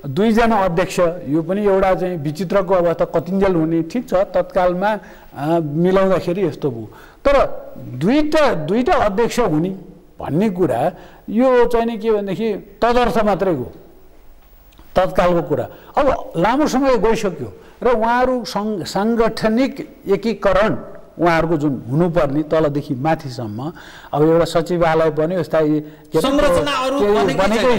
2 जना अध्यक्ष, यो पनि एउटा चाहिँ विचित्रको अवस्था, कतिन्जेल हुने, ठिक छ तत्कालमा मिलाउँदाखेरि यस्तो भयो। तर दुईटा अध्यक्ष हुने भन्ने कुरा यो चाहिँ नि के भनेदेखि तदर्थ मात्रै हो, तत्कालको कुरा। अब लामो समय गइसक्यो र उहाँहरू साङ्गठनिक एकीकरण उहाँहरूको जुन हुनुपर्ने तलदेखि माथिसम्म अब एउटा सचिवालय बन्यो स्थायी बनेकै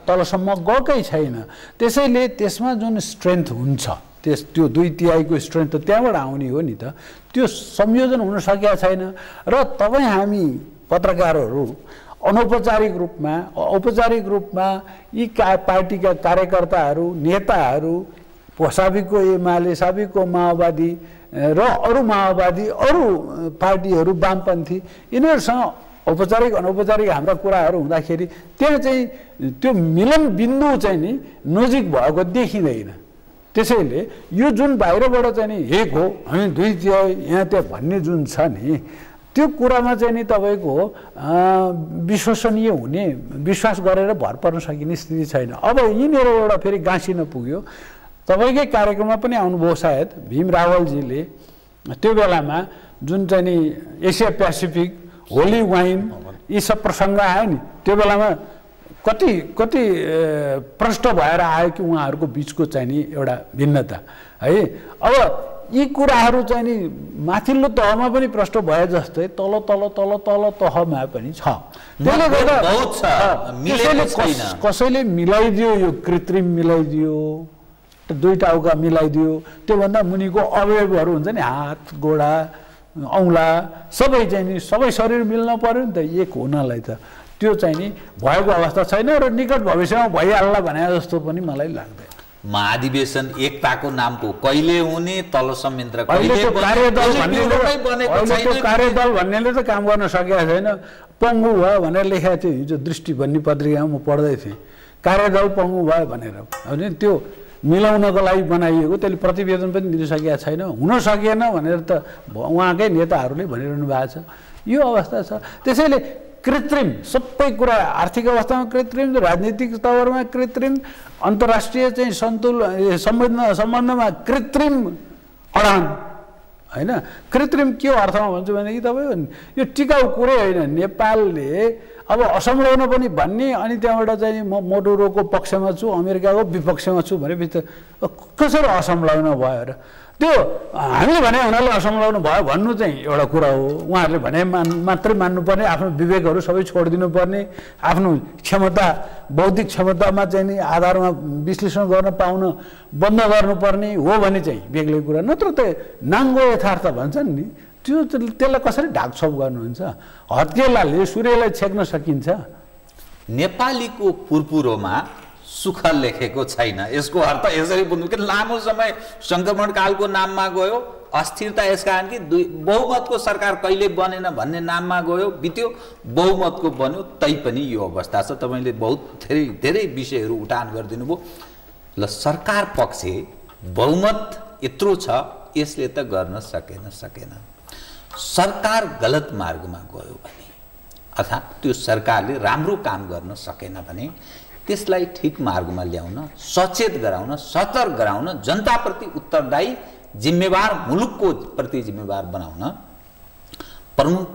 तलसम्म गएकै छैन। त्यसैले त्यसमा जुन स्ट्रेन्थ हुन्छ त्यो 2/3 स्ट्रेन्थ त त्यहाँबाट आउने हो नि त, त्यो संयोजन हुन सकेका छैन। र तपाईँ हामी पत्रकारहरू अनौपचारिक रूपमा औपचारिक रूपमा यी पार्टीका कार्यकर्ताहरू नेताहरू साबिकको एमाले साबिकको माओवादी र अरू माओवादी अरू पार्टीहरू वामपन्थी यिनीहरूसँग औपचारिक अनौपचारिक हाम्रा कुराहरू हुँदाखेरि त्यहाँ चाहिँ त्यो मिलन बिन्दु चाहिँ नि नजिक भएको देखिँदैन। त्यसैले यो जुन बाहिरबाट चाहिँ नि एक हो हामी 2/3 यहाँ त्यहाँ भन्ने जुन छ नि त्यो कुरामा चाहिँ नि तपाईँको विश्वसनीय हुने विश्वास गरेर भर पर्न सकिने स्थिति छैन। अब यिनीहरू एउटा फेरि गाँसिन पुग्यो। तपाईँकै कार्यक्रममा पनि आउनुभयो सायद भीम रावलजीले, त्यो बेलामा जुन चाहिँ नि एसिया पेसिफिक होली वाइन यी सब प्रसङ्ग आयो नि, त्यो बेलामा कति कति प्रष्ट भएर आयो कि उहाँहरूको बिचको चाहिँ नि एउटा भिन्नता है। अब यी कुराहरू चाहिँ नि माथिल्लो तहमा पनि प्रष्ट भए जस्तै तल तल तल तल तहमा पनि छ। त्यसले गर्दा कसैले मिलाइदियो, यो कृत्रिम मिलाइदियो, दुई टाउका मिलाइदियो, त्योभन्दा मुनिको अवयवहरू हुन्छ नि हात गोडा औँला सबै चाहिँ नि सबै शरीर मिल्न पर्यो नि त एक हुनलाई त, त्यो चाहिँ नि भएको अवस्था छैन र निकट भविष्यमा भइहाल्ला भने जस्तो पनि मलाई लाग्दैन। महाधिवेशन एकताको नामको कहिले हुने तल संयन्त्र कार्यदल भन्नेले त काम गर्न सकेका छैन। पङ्गु भयो भनेर लेखेको थियो हिजो दृष्टि भन्ने पत्रिकामा म पढ्दै थिएँ, कार्यदल पङ्गु भयो भनेर। होइन त्यो मिलाउनको लागि बनाइएको, त्यसले प्रतिवेदन पनि दिनसकेका छैन, हुन सकेन भनेर त उहाँकै नेताहरूले भनिरहनु भएको छ। यो अवस्था छ। त्यसैले कृत्रिम सबै कुरा आर्थिक अवस्थामा कृत्रिम, राजनीतिक तवरमा कृत्रिम, अन्तर्राष्ट्रिय चाहिँ सम्बन्धमा कृत्रिम अडान होइन। कृत्रिम के हो अर्थमा भन्छु भनेदेखि तपाईँ यो टिकाउ कुरै होइन। नेपालले अब असंलग्न पनि भन्ने अनि त्यहाँबाट चाहिँ म मोडुरोको पक्षमा छु अमेरिकाको विपक्षमा छु भनेपछि कसरी असंलग्न भयो र? त्यो हामीले भने हुनाले असंलग्न भयो भन्नु चाहिँ एउटा कुरा हो। उहाँहरूले भने मात्रै मान्नुपर्ने, आफ्नो विवेकहरू सबै छोडिदिनु पर्ने, आफ्नो क्षमता बौद्धिक क्षमतामा चाहिँ नि आधारमा विश्लेषण गर्न पाउन बन्द गर्नुपर्ने हो भने चाहिँ बेग्लै कुरा। नत्र त नाङ्गो यथार्थ भन्छन् नि, त्यसलाई कसरी ढाकछोप गर्नुहुन्छ? हत्केलाले सूर्यलाई छेक्न सकिन्छ? नेपालीको पुरपुरोमा सुख लेखेको छैन। यसको अर्थ यसरी बुझ्नु कि लामो समय सङ्क्रमणकालको नाममा गयो, अस्थिरता यस कारण कि बहुमतको सरकार कहिले बनेन भन्ने नाममा गयो, बित्यो बहुमतको बन्यो, तैपनि यो अवस्था छ। तपाईँले बहुत धेरै धेरै विषयहरू उठान गरिदिनु भयो। ल सरकार पक्ष बहुमत यत्रो छ, यसले त गर्न सकेन। सरकार गलत मार्गमा गयो भने अर्थात् त्यो सरकारले राम्रो काम गर्न सकेन भने त्यसलाई ठिक मार्गमा ल्याउन, सचेत गराउन, सतर्क गराउन, जनताप्रति उत्तरदायी जिम्मेवार, मुलुकको प्रति जिम्मेवार बनाउन प्रमुख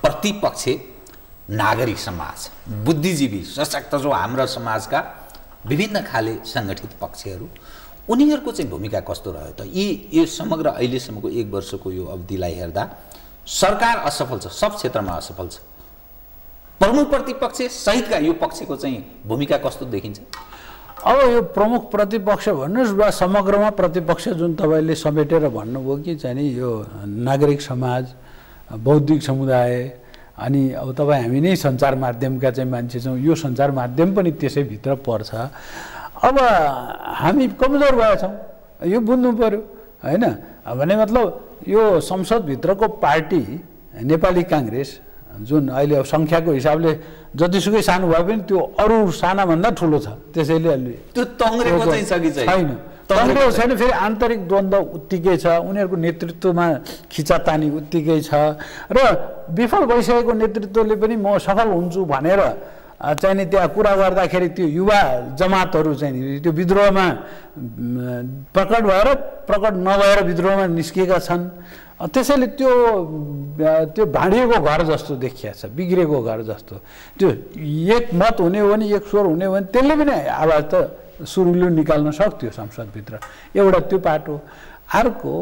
प्रतिपक्ष नागरिक समाज, बुद्धिजीवी सशक्त जो हाम्रा समाजका विभिन्न खाले सङ्गठित पक्षहरू, उनीहरूको चाहिँ भूमिका कस्तो रह्यो त? यो समग्र अहिलेसम्मको 1 वर्षको यो अवधिलाई हेर्दा सरकार असफल छ, सब क्षेत्रमा असफल छ। प्रमुख प्रतिपक्ष सहितका यो पक्षको चाहिँ भूमिका कस्तो देखिन्छ? अब यो प्रमुख प्रतिपक्ष भन्नुहोस् वा समग्रमा प्रतिपक्ष जुन तपाईँले समेटेर भन्नुभयो कि चाहिँ नि यो नागरिक समाज, बौद्धिक समुदाय, अनि अब तपाईँ हामी नै सञ्चार माध्यमका चाहिँ मान्छे छौँ, यो सञ्चार माध्यम पनि त्यसैभित्र पर्छ। अब हामी कमजोर भएछौँ, यो बुझ्नु पर्यो होइन। भने मतलब यो संसदभित्रको पार्टी नेपाली काङ्ग्रेस जुन अहिले अब सङ्ख्याको हिसाबले जतिसुकै सानो भए पनि त्यो अरू सानाभन्दा ठुलो छ। त्यसैले अलि त्यो तङ्ग्रेको चाहिँ छ कि छैन? तङ्ग्रेको छैन, फेरि आन्तरिक द्वन्द्व उत्तिकै छ, उनीहरूको नेतृत्वमा खिचातानी उत्तिकै छ र विफल भइसकेको नेतृत्वले पनि म सफल हुन्छु भनेर चाहिँ नि त्यहाँ कुरा गर्दाखेरि त्यो युवा जमातहरू चाहिँ त्यो विद्रोहमा प्रकट भएर प्रकट नभएर विद्रोहमा निस्किएका छन्। त्यसैले त्यो भाँडिएको घर जस्तो देखिया छ, बिग्रेको घर जस्तो। त्यो एक मत हुने हो भने, एक स्वर हुने हो भने त्यसले पनि आवाज त सुरुले निकाल्न सक्थ्यो संसदभित्र, एउटा त्यो पाटो। अर्को,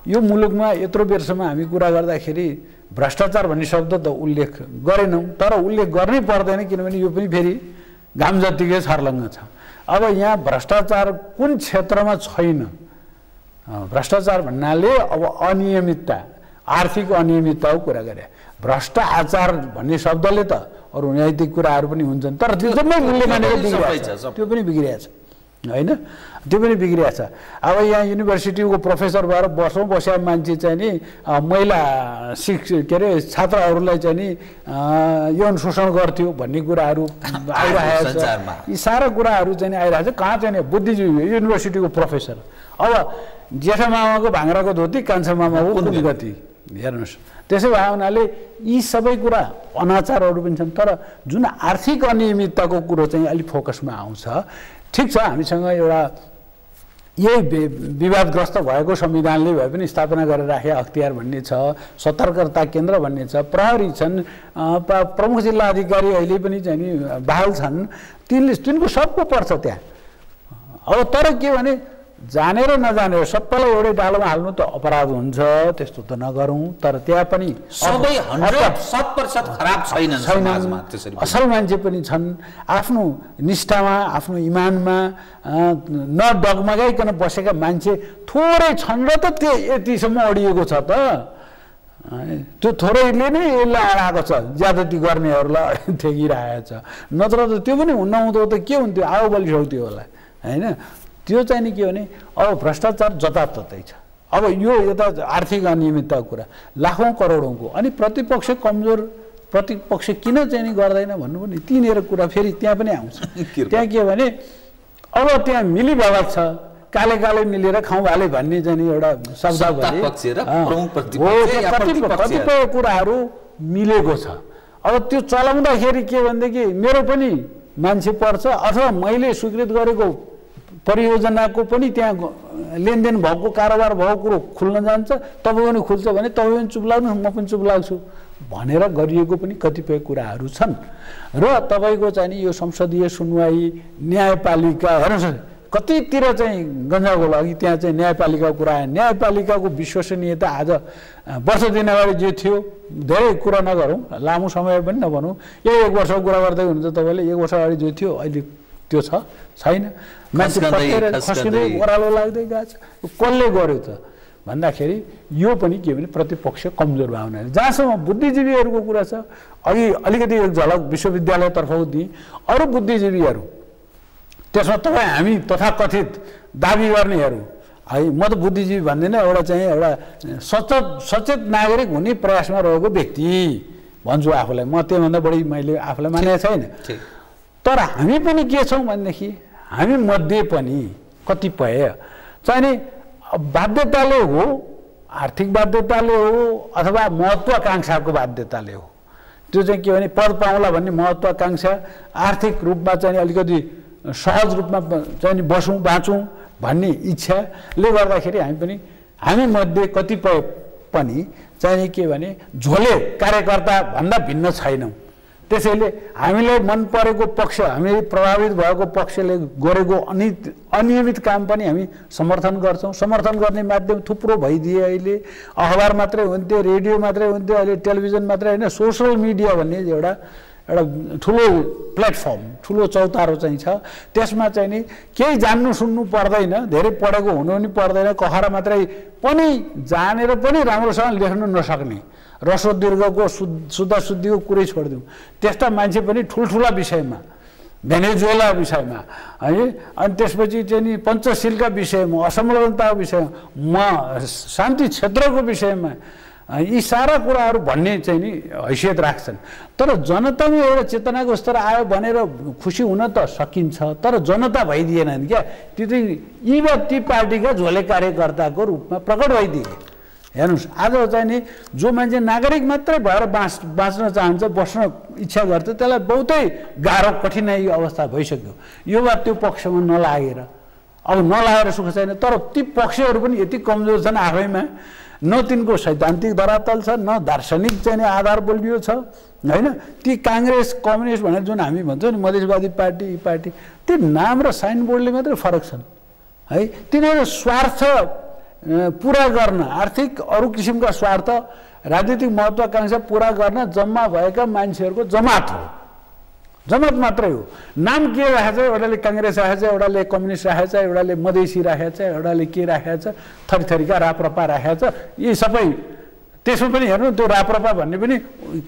यो मुलुकमा यत्रो बेरसम्म हामी कुरा गर्दाखेरि भ्रष्टाचार भन्ने शब्द त उल्लेख गरेनौँ, तर उल्लेख गर्नै पर्दैन, किनभने यो पनि फेरि घाम जतिकै छर्लङ्ग छ। अब यहाँ भ्रष्टाचार कुन क्षेत्रमा छैन? भ्रष्टाचार भन्नाले अब अनियमितता, आर्थिक अनियमितताको कुरा गरे। भ्रष्ट आचार भन्ने शब्दले त अरू नैतिक कुराहरू पनि हुन्छन्, तर त्यो जम्मै मूल्य मानेर बिग्रिरहेछ, त्यो पनि बिग्रिरहेछ होइन, त्यो पनि बिग्रिरहेछ। अब यहाँ युनिभर्सिटीको प्रोफेसर भएर वर्षौँ बसेका मान्छे चाहिँ नि महिला के अरे छात्रहरूलाई चाहिँ नि यौन शोषण गर्थ्यो भन्ने कुराहरू आइरहेको छ। यी सारा कुराहरू चाहिँ आइरहेको छ। कहाँ चाहिँ नि बुद्धिजीवी युनिभर्सिटीको प्रोफेसर, अब जेठा मामाको भाङ्राको धोती, कान्छा मामाको कुन गति, हेर्नुहोस्। त्यसै भए हुनाले यी सबै कुरा अनाचारहरू पनि छन्, तर जुन आर्थिक अनियमितताको कुरो चाहिँ अलिक फोकसमा आउँछ। ठिक छ, हामीसँग एउटा यही विवादग्रस्त भएको संविधानले भए पनि स्थापना गरेर राखे अख्तियार भन्ने छ, सतर्कता केन्द्र भन्ने छ, प्रहरी छन्, प्रमुख जिल्ला अधिकारी अहिले पनि चाहिँ नि बहाल छन्, तिनको सबको पर्छ त्यहाँ। अब तर के भने जानेर नजानेर सबैलाई एउटै डालोमा हाल्नु त अपराध हुन्छ, त्यस्तो त नगरौँ। तर त्यहाँ पनि सबै 100% खराब छैनन् समाजमा, त्यसरी असल मान्छे पनि छन्, आफ्नो निष्ठामा आफ्नो इमानमा नडगमगाइकन बसेका मान्छे थोरै छन् र त त्यो यतिसम्म अडिएको छ त। त्यो थोरैले नै यसलाई अडाएको छ, ज्यादती गर्नेहरूलाई ठेकिरहेको छ। नत्र त त्यो पनि हुन्न हुँदो त के हुन्थ्यो, आयो बलि सक्थ्यो होला होइन। त्यो चाहिँ नि के भने अब भ्रष्टाचार जताततै छ। अब यो यता आर्थिक अनियमितताको कुरा लाखौँ करोडौँको, अनि प्रतिपक्ष कमजोर, प्रतिपक्ष किन चाहिँ नि गर्दैन भन्नु पनि तिनीहरू कुरा फेरि त्यहाँ पनि आउँछ। त्यहाँ के भने अब त्यहाँ मिलीभगत छ, काले काले मिलेर खाउँ भाले भन्ने चाहिँ नि एउटा शब्दावली, कतिपय कुराहरू मिलेको छ। अब त्यो चलाउँदाखेरि के भनेदेखि मेरो पनि मान्छे पर्छ, अथवा मैले स्वीकृत गरेको परियोजनाको पनि त्यहाँ लेनदेन भएको कारोबार भएको कुरो खुल्न जान्छ, तपाईँ पनि खुल्छ भने तपाईँ पनि चुप लाग्नु, म पनि चुप लाग्छु भनेर गरिएको पनि कतिपय कुराहरू छन्। र तपाईँको चाहिँ नि यो संसदीय सुनवाई, न्यायपालिका हेर्नुहोस् कतितिर चाहिँ गन्जाको लागि त्यहाँ चाहिँ न्यायपालिकाको कुरा आयो। न्यायपालिकाको विश्वसनीयता आज वर्ष दिन अगाडि जे थियो, धेरै कुरा नगरौँ, लामो समय पनि नभनौँ, एक वर्षको कुरा गर्दै हुनुहुन्छ तपाईँले, एक वर्ष अगाडि जो थियो अहिले त्यो छ छैन, मान्छे खस्किँदै ओह्रालो लाग्दै गएको छ। कसले गर्यो त भन्दाखेरि यो पनि के भने प्रतिपक्ष कमजोर भावना। जहाँसम्म बुद्धिजीवीहरूको कुरा छ, अघि अलिकति एक झलक विश्वविद्यालयतर्फको दिएँ, अरू बुद्धिजीवीहरू त्यसमा तपाईँ हामी तथाकथित दाबी गर्नेहरू है, म त बुद्धिजीवी भन्दिनँ, एउटा चाहिँ एउटा सचेत नागरिक हुने प्रयासमा रहेको व्यक्ति भन्छु आफूलाई। म त्योभन्दा बढी मैले आफूलाई मानेको छैन। तर हामी पनि के छौँ भनेदेखि हामी मध्ये पनि कतिपय चाहिँ नि बाध्यताले हो, आर्थिक बाध्यताले हो, अथवा महत्त्वाकांक्षाको बाध्यताले हो। त्यो चाहिँ के भने पद पाउँला भन्ने महत्त्वाकांक्षा, आर्थिक रूपमा चाहिँ अलिकति सहज रूपमा चाहिँ नि बसौँ बाँचौँ भन्ने इच्छाले गर्दाखेरि हामी मध्ये कतिपय पनि चाहिँ के भने झोले कार्यकर्ता भन्दा भिन्न छैनौँ। त्यसैले हामीलाई मन परेको पक्ष, हामीले प्रभावित भएको पक्षले गरेको अनियमित काम पनि हामी समर्थन गर्छौँ। समर्थन गर्ने माध्यम थुप्रो भइदिए, अहिले अखबार मात्रै हुन्थ्यो, रेडियो मात्रै हुन्थ्यो, अहिले टेलिभिजन मात्रै होइन, सोसल मिडिया भन्ने एउटा ठुलो प्लेटफर्म, ठुलो चौतारो चाहिँ छ। त्यसमा चाहिँ नि केही जान्नु सुन्नु पर्दैन, धेरै पढेको हुनु पनि पर्दैन, कखरा मात्रै पनि जानेर पनि राम्रोसँग लेख्नु नसक्ने, रसो दीर्घको शुद्धा शुद्धिको कुरै छोडिदिउँ, त्यस्ता मान्छे पनि ठुल्ठुला विषयमा, भेनेजुएला विषयमा है, अनि त्यसपछि चाहिँ नि पञ्चशीलका विषयमा, असंलग्नताको विषयमा, शान्ति क्षेत्रको विषयमा यी सारा कुराहरू भन्ने चाहिँ नि हैसियत राख्छन्। तर जनतामा एउटा चेतनाको स्तर आयो भनेर खुसी हुन त सकिन्छ, तर जनता भइदिएनन् क्या। त्यो चाहिँ यी वा ती पार्टीका झोले कार्यकर्ताको रूपमा प्रकट भइदिए। हेर्नुहोस्, आज चाहिँ नि जो मान्छे नागरिक मात्रै भएर बाँच्न चाहन्छ, बस्न इच्छा गर्छ, त्यसलाई बहुतै गाह्रो कठिनाइ अवस्था भइसक्यो। यो वा त्यो पक्षमा नलागेर, अब नलागेर सुख छैन, तर ती पक्षहरू पनि यति कमजोर छन् आफैमा न तिनको सैद्धान्तिक धरातल छ, न दार्शनिक चाहिँ आधार बलियो छ हैन। ती काङ्ग्रेस कम्युनिस्ट भनेर जुन हामी भन्छौँ नि मधेसवादी पार्टी यी पार्टी, ती नाम र साइन बोर्डले मात्रै फरक छन् है। तिनीहरू स्वार्थ पुरा गर्न, आर्थिक अरू किसिमका स्वार्थ, राजनीतिक महत्त्वाकांक्षा पुरा गर्न जम्मा भएका मान्छेहरूको जमात हो, जमात मात्रै हो। नाम के राखेको छ, एउटाले काङ्ग्रेस राखेको छ, एउटाले कम्युनिस्ट राखेको छ, एउटाले मधेसी राखेको छ, एउटाले के राखेको छ, थरीथरीका राप्रपा राखेको छ। यी सबै त्यसमा पनि हेर्नु, त्यो राप्रपा भन्ने पनि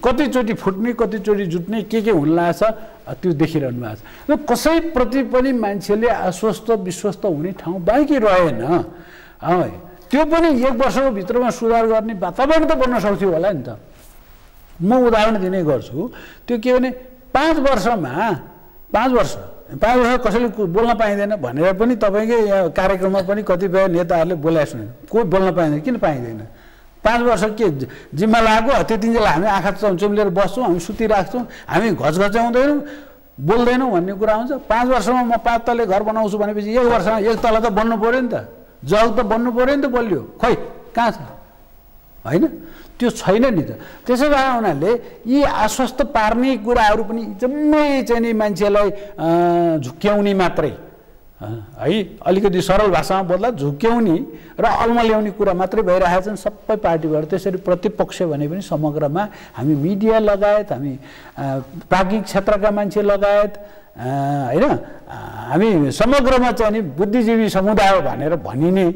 कतिचोटि फुट्ने कतिचोटि जुट्ने के हुन लागेछ त्यो देखिरहनु भएको छ। र कसैप्रति पनि मान्छेले आश्वस्त विश्वस्त हुने ठाउँ बाँकी रहेन। त्यो पनि 1 वर्षको भित्रमा सुधार गर्ने वातावरण त बन्न सक्थ्यो होला नि त। म उदाहरण दिने गर्छु, त्यो के भने 5 वर्षमा 5 वर्ष कसैले बोल्न पाइँदैन भनेर पनि तपाईँकै यहाँ कार्यक्रममा पनि कतिपय नेताहरूले बोलाएको सुने, कोही बोल्न पाइँदैन। किन पाइँदैन? 5 वर्ष के जिम्मा लागेको, त्यतिन्जेल हामी आँखा चम्चम्लेर बस्छौँ, हामी सुतिराख्छौँ, हामी घचघच्याउँदैनौँ, बोल्दैनौँ भन्ने कुरा हुन्छ। 5 वर्षमा म 5 तले घर बनाउँछु भनेपछि 1 वर्षमा 1 तला त बन्नु पऱ्यो नि त, जग त बन्नु पऱ्यो नि त, बलियो खोइ कहाँ छ होइन? त्यो छैन नि त। त्यसो भए उनीहरूले यी आश्वस्त पार्ने कुराहरू पनि जम्मै चाहिँ नि मान्छेलाई झुक्क्याउने मात्रै है, अलिकति सरल भाषामा बोल्दा झुक्क्याउने र अल्मल्याउने कुरा मात्रै भइरहेका छन् सबै पार्टीबाट। त्यसरी प्रतिपक्ष भने पनि समग्रमा हामी मिडिया लगायत, हामी प्राज्ञिक क्षेत्रका मान्छे लगायत हैन, हामी समग्रमा चाहिँ नि बुद्धिजीवी समुदाय भनेर भनिने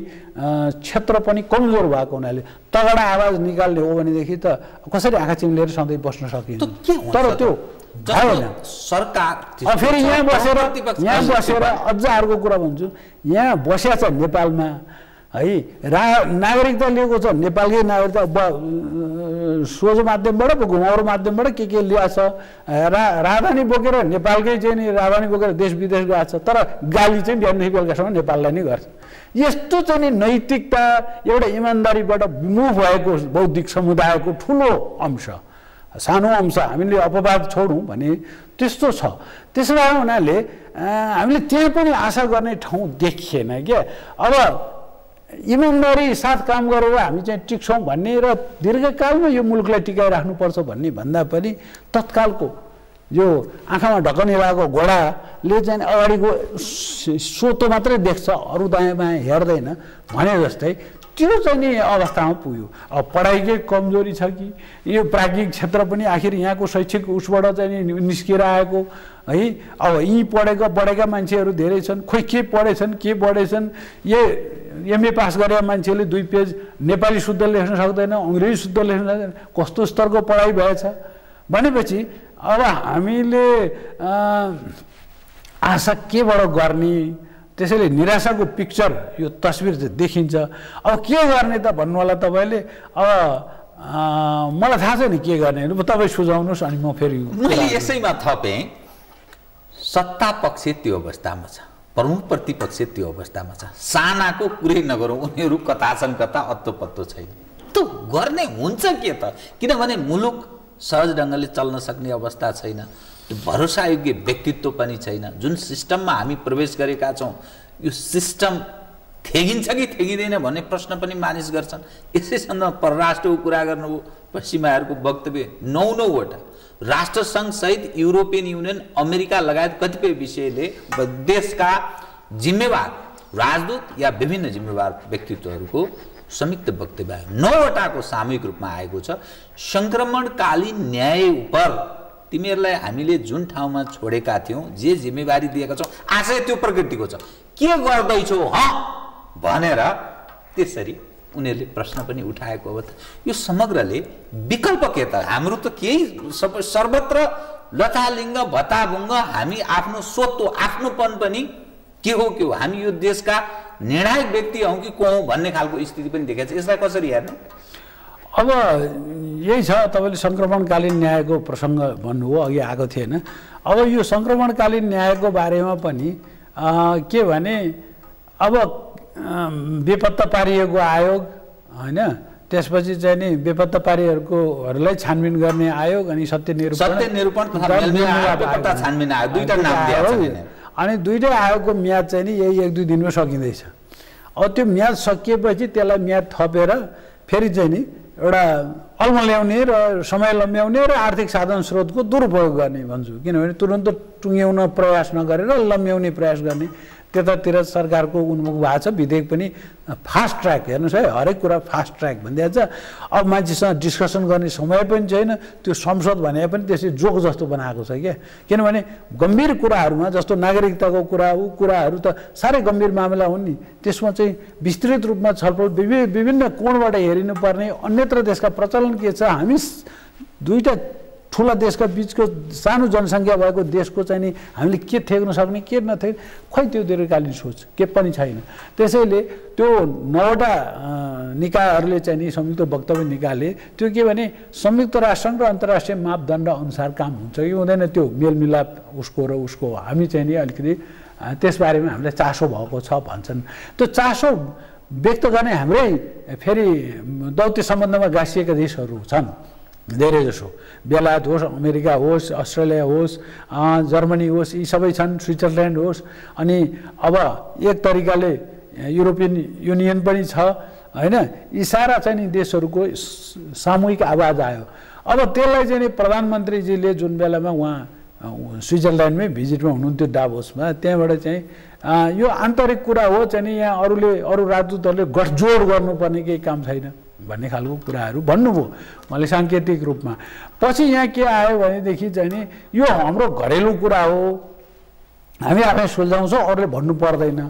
क्षेत्र पनि कमजोर भएको हुनाले तगडा आवाज निकाल्ने हो भनेदेखि त कसरी आँखा चिम्लेर सधैँ बस्न सकिन्छ? तर त्यो भएन। सरकार फेरि यहाँ बसेर अझ अर्को कुरा भन्छु, यहाँ बसेको छ नेपालमा है, नागरिकता लिएको छ, नेपालकै नागरिकता सोझो माध्यमबाट घुमाउरो माध्यमबाट के ल्याएको छ, राजधानी बोकेर नेपालकै चाहिँ नि राजधानी बोकेर देश विदेश गएको छ, तर गाली चाहिँ बिहानदेखि बेलुकासम्म नेपाललाई नै गर्छ। यस्तो चाहिँ नि नैतिकता एउटा इमान्दारीबाट विमुख भएको बौद्धिक समुदायको ठुलो अंश, सानो अंश हामीले अपवाद छोडौँ भने त्यस्तो छ। त्यसो भए उनीहरूले हामीले त्यहाँ पनि आशा गर्ने ठाउँ देखिएन क्या। अब इमान्दारी साथ काम गरेर हामी चाहिँ टिक्छौँ भन्ने र दीर्घकालमा यो मुलुकलाई टिकाइराख्नुपर्छ भन्ने भन्दा पनि तत्कालको यो आँखामा ढकनी लागेको घोडाले चाहिँ अगाडिको सोतो मात्रै देख्छ, अरू दायाँ बायाँ हेर्दैन भने जस्तै त्यो चाहिँ नि अवस्थामा पुग्यो। अब पढाइकै कमजोरी छ कि यो प्राज्ञिक क्षेत्र पनि आखिर यहाँको शैक्षिक उसबाट चाहिँ नि निस्किएर आएको है। अब यी पढेका मान्छेहरू धेरै छन्, खोइ के पढेछन् के पढेछन्, एमए पास गरेका मान्छेले 2 पेज नेपाली शुद्ध लेख्न सक्दैन, अङ्ग्रेजी शुद्ध लेख्न सक्दैन, कस्तो स्तरको पढाइ भएछ भनेपछि अब हामीले आशा केबाट गर्ने? त्यसैले निराशाको पिक्चर यो तस्बिर चाहिँ देखिन्छ। अब के गर्ने त भन्नु होला तपाईँले? अब मलाई थाहा छैन के गर्ने, तपाईँ सुझाउनुहोस् अनि म फेरि मैले यसैमा थपेँ। सत्ता पक्ष त्यो अवस्थामा छ, प्रमुख प्रतिपक्ष त्यो अवस्थामा छ, सानाको कुरै नगरौँ, उनीहरू कता छन् कता अत्तो पत्तो छैन। त्यो गर्ने हुन्छ के त? किनभने मुलुक सहज ढङ्गले चल्न सक्ने अवस्था छैन, भरोसायोग्य व्यक्तित्व पनि छैन। जुन सिस्टममा हामी प्रवेश गरेका छौँ यो सिस्टम थेगिन्छ कि थेगिँदैन भन्ने प्रश्न पनि मानिस गर्छन्। यसै सन्दर्भमा परराष्ट्रको कुरा गर्नुभयो, पश्चिमाहरूको वक्तव्य 9-9वटा राष्ट्रसङ्घ सहित युरोपियन युनियन, अमेरिका लगायत कतिपय विषयले देशका जिम्मेवार राजदूत या विभिन्न जिम्मेवार व्यक्तित्वहरूको संयुक्त वक्तव्य 9वटाको सामूहिक रूपमा आएको छ। सङ्क्रमणकालीन न्याय उप तिमीहरूलाई हामीले जुन ठाउँमा छोडेका थियौँ, जे जिम्मेवारी दिएका छौँ, आशय त्यो प्रकृतिको छ, के गर्दैछौ भनेर त्यसरी उनीहरूले प्रश्न पनि उठाएको अवस्था। यो समग्रले विकल्प के त? हाम्रो त केही सर्वत्र लथालिङ्ग भत्ताभुङ्ग, हामी आफ्नो स्वत्व आफ्नोपन पनि के हो हामी यो देशका निर्णायक व्यक्ति हौँ कि को हौँ भन्ने खालको स्थिति पनि देखेको छ। यसलाई कसरी हेर्नु? अब यही छ, तपाईँले सङ्क्रमणकालीन न्यायको प्रसङ्ग भन्नुभयो, अघि आएको थिएन। अब यो सङ्क्रमणकालीन न्यायको बारेमा पनि के भने अब बेपत्ता पारिएको आयोग होइन, त्यसपछि चाहिँ नि बेपत्ता पारिएकोहरूलाई छानबिन गर्ने आयोग, अनि सत्य निरूपण अनि दुईटै आयोगको म्याद चाहिँ नि यही 1-2 दिनमा सकिँदैछ। अब त्यो म्याद सकिएपछि त्यसलाई म्याद थपेर फेरि चाहिँ नि एउटा अल्मल्याउने र समय लम्ब्याउने र आर्थिक साधन स्रोतको दुरुपयोग गर्ने भन्छु। किनभने तुरन्त टुङ्ग्याउन प्रयास नगरेर लम्ब्याउने प्रयास गर्ने, त्यतातिर सरकारको उन्मुख भएको छ। विधेयक पनि फास्ट ट्र्याक, हेर्नुहोस् है, हरेक कुरा फास्ट ट्र्याक भनिदिएको छ। अब मान्छेसँग डिस्कसन गर्ने समय पनि छैन, त्यो संसद भने पनि त्यसै जोक जस्तो बनाएको छ क्या। किनभने गम्भीर कुराहरूमा जस्तो नागरिकताको कुरा, ऊ कुराहरू त साह्रै गम्भीर मामला हुन् नि, त्यसमा चाहिँ विस्तृत रूपमा छलफल विभिन्न कोणबाट हेरिनुपर्ने। अन्यत्र देशका प्रचलन के छ, हामी दुईटा ठुला देशका बिचको सानो जनसङ्ख्या भएको देशको चाहिँ नि हामीले के थेक्न सक्ने के नथेक्ने, खै त्यो दीर्घकालीन सोच के पनि छैन। त्यसैले त्यो 9वटा निकायहरूले चाहिँ नि संयुक्त वक्तव्य निकाले, त्यो के भने संयुक्त राष्ट्र र अन्तर्राष्ट्रिय मापदण्ड अनुसार काम हुन्छ कि हुँदैन, त्यो मेलमिलाप उसको र उसको हामी चाहिँ नि अलिकति त्यसबारेमा हामीलाई चासो भएको छ भन्छन्। त्यो चासो व्यक्त गर्ने हाम्रै फेरि दौत्य सम्बन्धमा गाँसिएका देशहरू छन् धेरै जसो, बेलायत होस्, अमेरिका होस्, अस्ट्रेलिया होस्, जर्मनी होस्, यी सबै छन्, स्विजरल्यान्ड होस्। अनि अब एक तरिकाले युरोपियन युनियन पनि छ होइन। यी सारा चाहिँ नि देशहरूको सामूहिक आवाज आयो। अब त्यसलाई चाहिँ नि प्रधानमन्त्रीजीले जुन बेलामा उहाँ स्विजरल्यान्डमै भिजिटमा हुनुहुन्थ्यो डाभोसमा, त्यहाँबाट चाहिँ यो आन्तरिक कुरा हो चाहिँ नि यहाँ अरू राजदूतहरूले गठजोड गर्नुपर्ने केही काम छैन भन्ने खालको कुराहरू भन्नुभयो मैले साङ्केतिक रूपमा। पछि यहाँ के आयो भनेदेखि चाहिँ नि यो हाम्रो घरेलु कुरा हो, हामी आफै सुल्झाउँछौँ, अरूले भन्नु पर्दैन।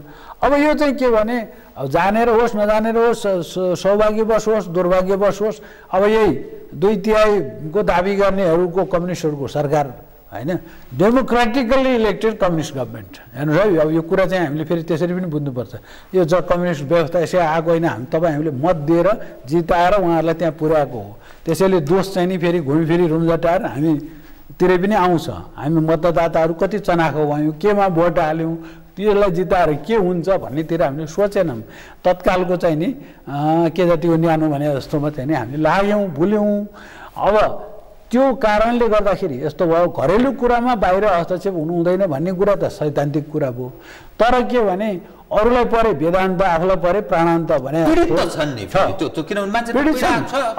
अब यो चाहिँ के भने अब जानेर होस् नजानेर होस्, सौभाग्यवश होस् दुर्भाग्यवश होस्, अब यही 2/3 दाबी गर्नेहरूको कम्युनिस्टहरूको सरकार होइन, डेमोक्रेटिकल्ली इलेक्टेड कम्युनिस्ट गभर्मेन्ट। हेर्नुहोस् है, अब यो कुरा चाहिँ हामीले फेरि त्यसरी पनि बुझ्नुपर्छ। यो कम्युनिस्ट व्यवस्था यसै आएको होइन, हामीले मत दिएर जिताएर उहाँहरूलाई त्यहाँ पुर्याएको हो। त्यसैले दोष चाहिँ नि फेरि घुमिफिरी रुम्झटाएर हामीतिरै पनि आउँछ। हामी मतदाताहरू कति चनाखो भयौँ, केमा भोट हाल्यौँ, त्यसलाई जिताएर के हुन्छ भन्नेतिर हामीले सोचेनौँ। तत्कालको चाहिँ नि के जतिको न्यानो भने जस्तोमा चाहिँ नि हामीले लाग्यौँ, भुल्यौँ। अब त्यो कारणले गर्दाखेरि यस्तो भयो। घरेलु कुरामा बाहिर हस्तक्षेप हुनु हुँदैन भन्ने कुरा त सैद्धान्तिक कुरा भयो। तर के भने अरूलाई परे वेदान्त, आफूलाई परे प्राणान्त भने अब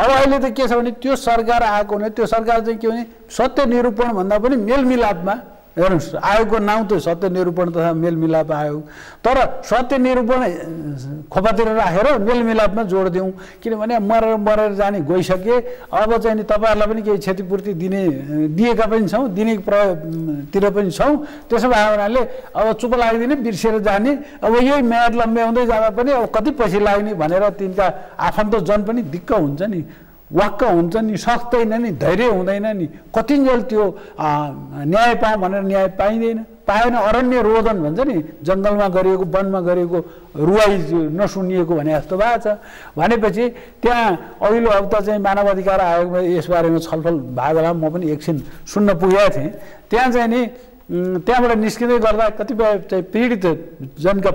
अहिले त के छ भने त्यो सरकार आएको भने त्यो सरकार चाहिँ के भने सत्य निरूपण भन्दा पनि मेलमिलापमा, हेर्नुहोस् आयोगको नाउँ त सत्य निरूपण तथा मेलमिलाप आयोग, तर सत्य निरूपण खोपातिर राखेर मेलमिलापमा जोड दिउँ। किनभने मरेर जाने गइसके, अब चाहिँ नि तपाईँहरूलाई पनि केही क्षतिपूर्ति दिएका पनि छौँ, दिनेतिर पनि छौँ। त्यसो भए हुनाले अब चुप लाग्दिने, बिर्सेर जाने, अब यही म्याद लम्ब्याउँदै जाँदा पनि अब कति पछि लाग्ने भनेर तिनका आफन्तजन पनि दिक्क हुन्छ नि, वाक्क हुन्छ नि, सक्दैन नि, धैर्य हुँदैन नि। कतिन्जेल त्यो न्याय पाऊँ भनेर न्याय पाइँदैन, पाएन अरण्य रोदन भन्छ नि, जङ्गलमा गरिएको वनमा गरिएको रुवाई नसुनिएको भने जस्तो भएको छ। भनेपछि त्यहाँ अघिल्लो हप्ता चाहिँ मानव अधिकार आयोगमा यसबारेमा छलफल भएको बेला म पनि एकछिन सुन्न पुगेको थिएँ। त्यहाँ चाहिँ नि त्यहाँबाट निस्किँदै गर्दा कतिपय चाहिँ पीडित जनका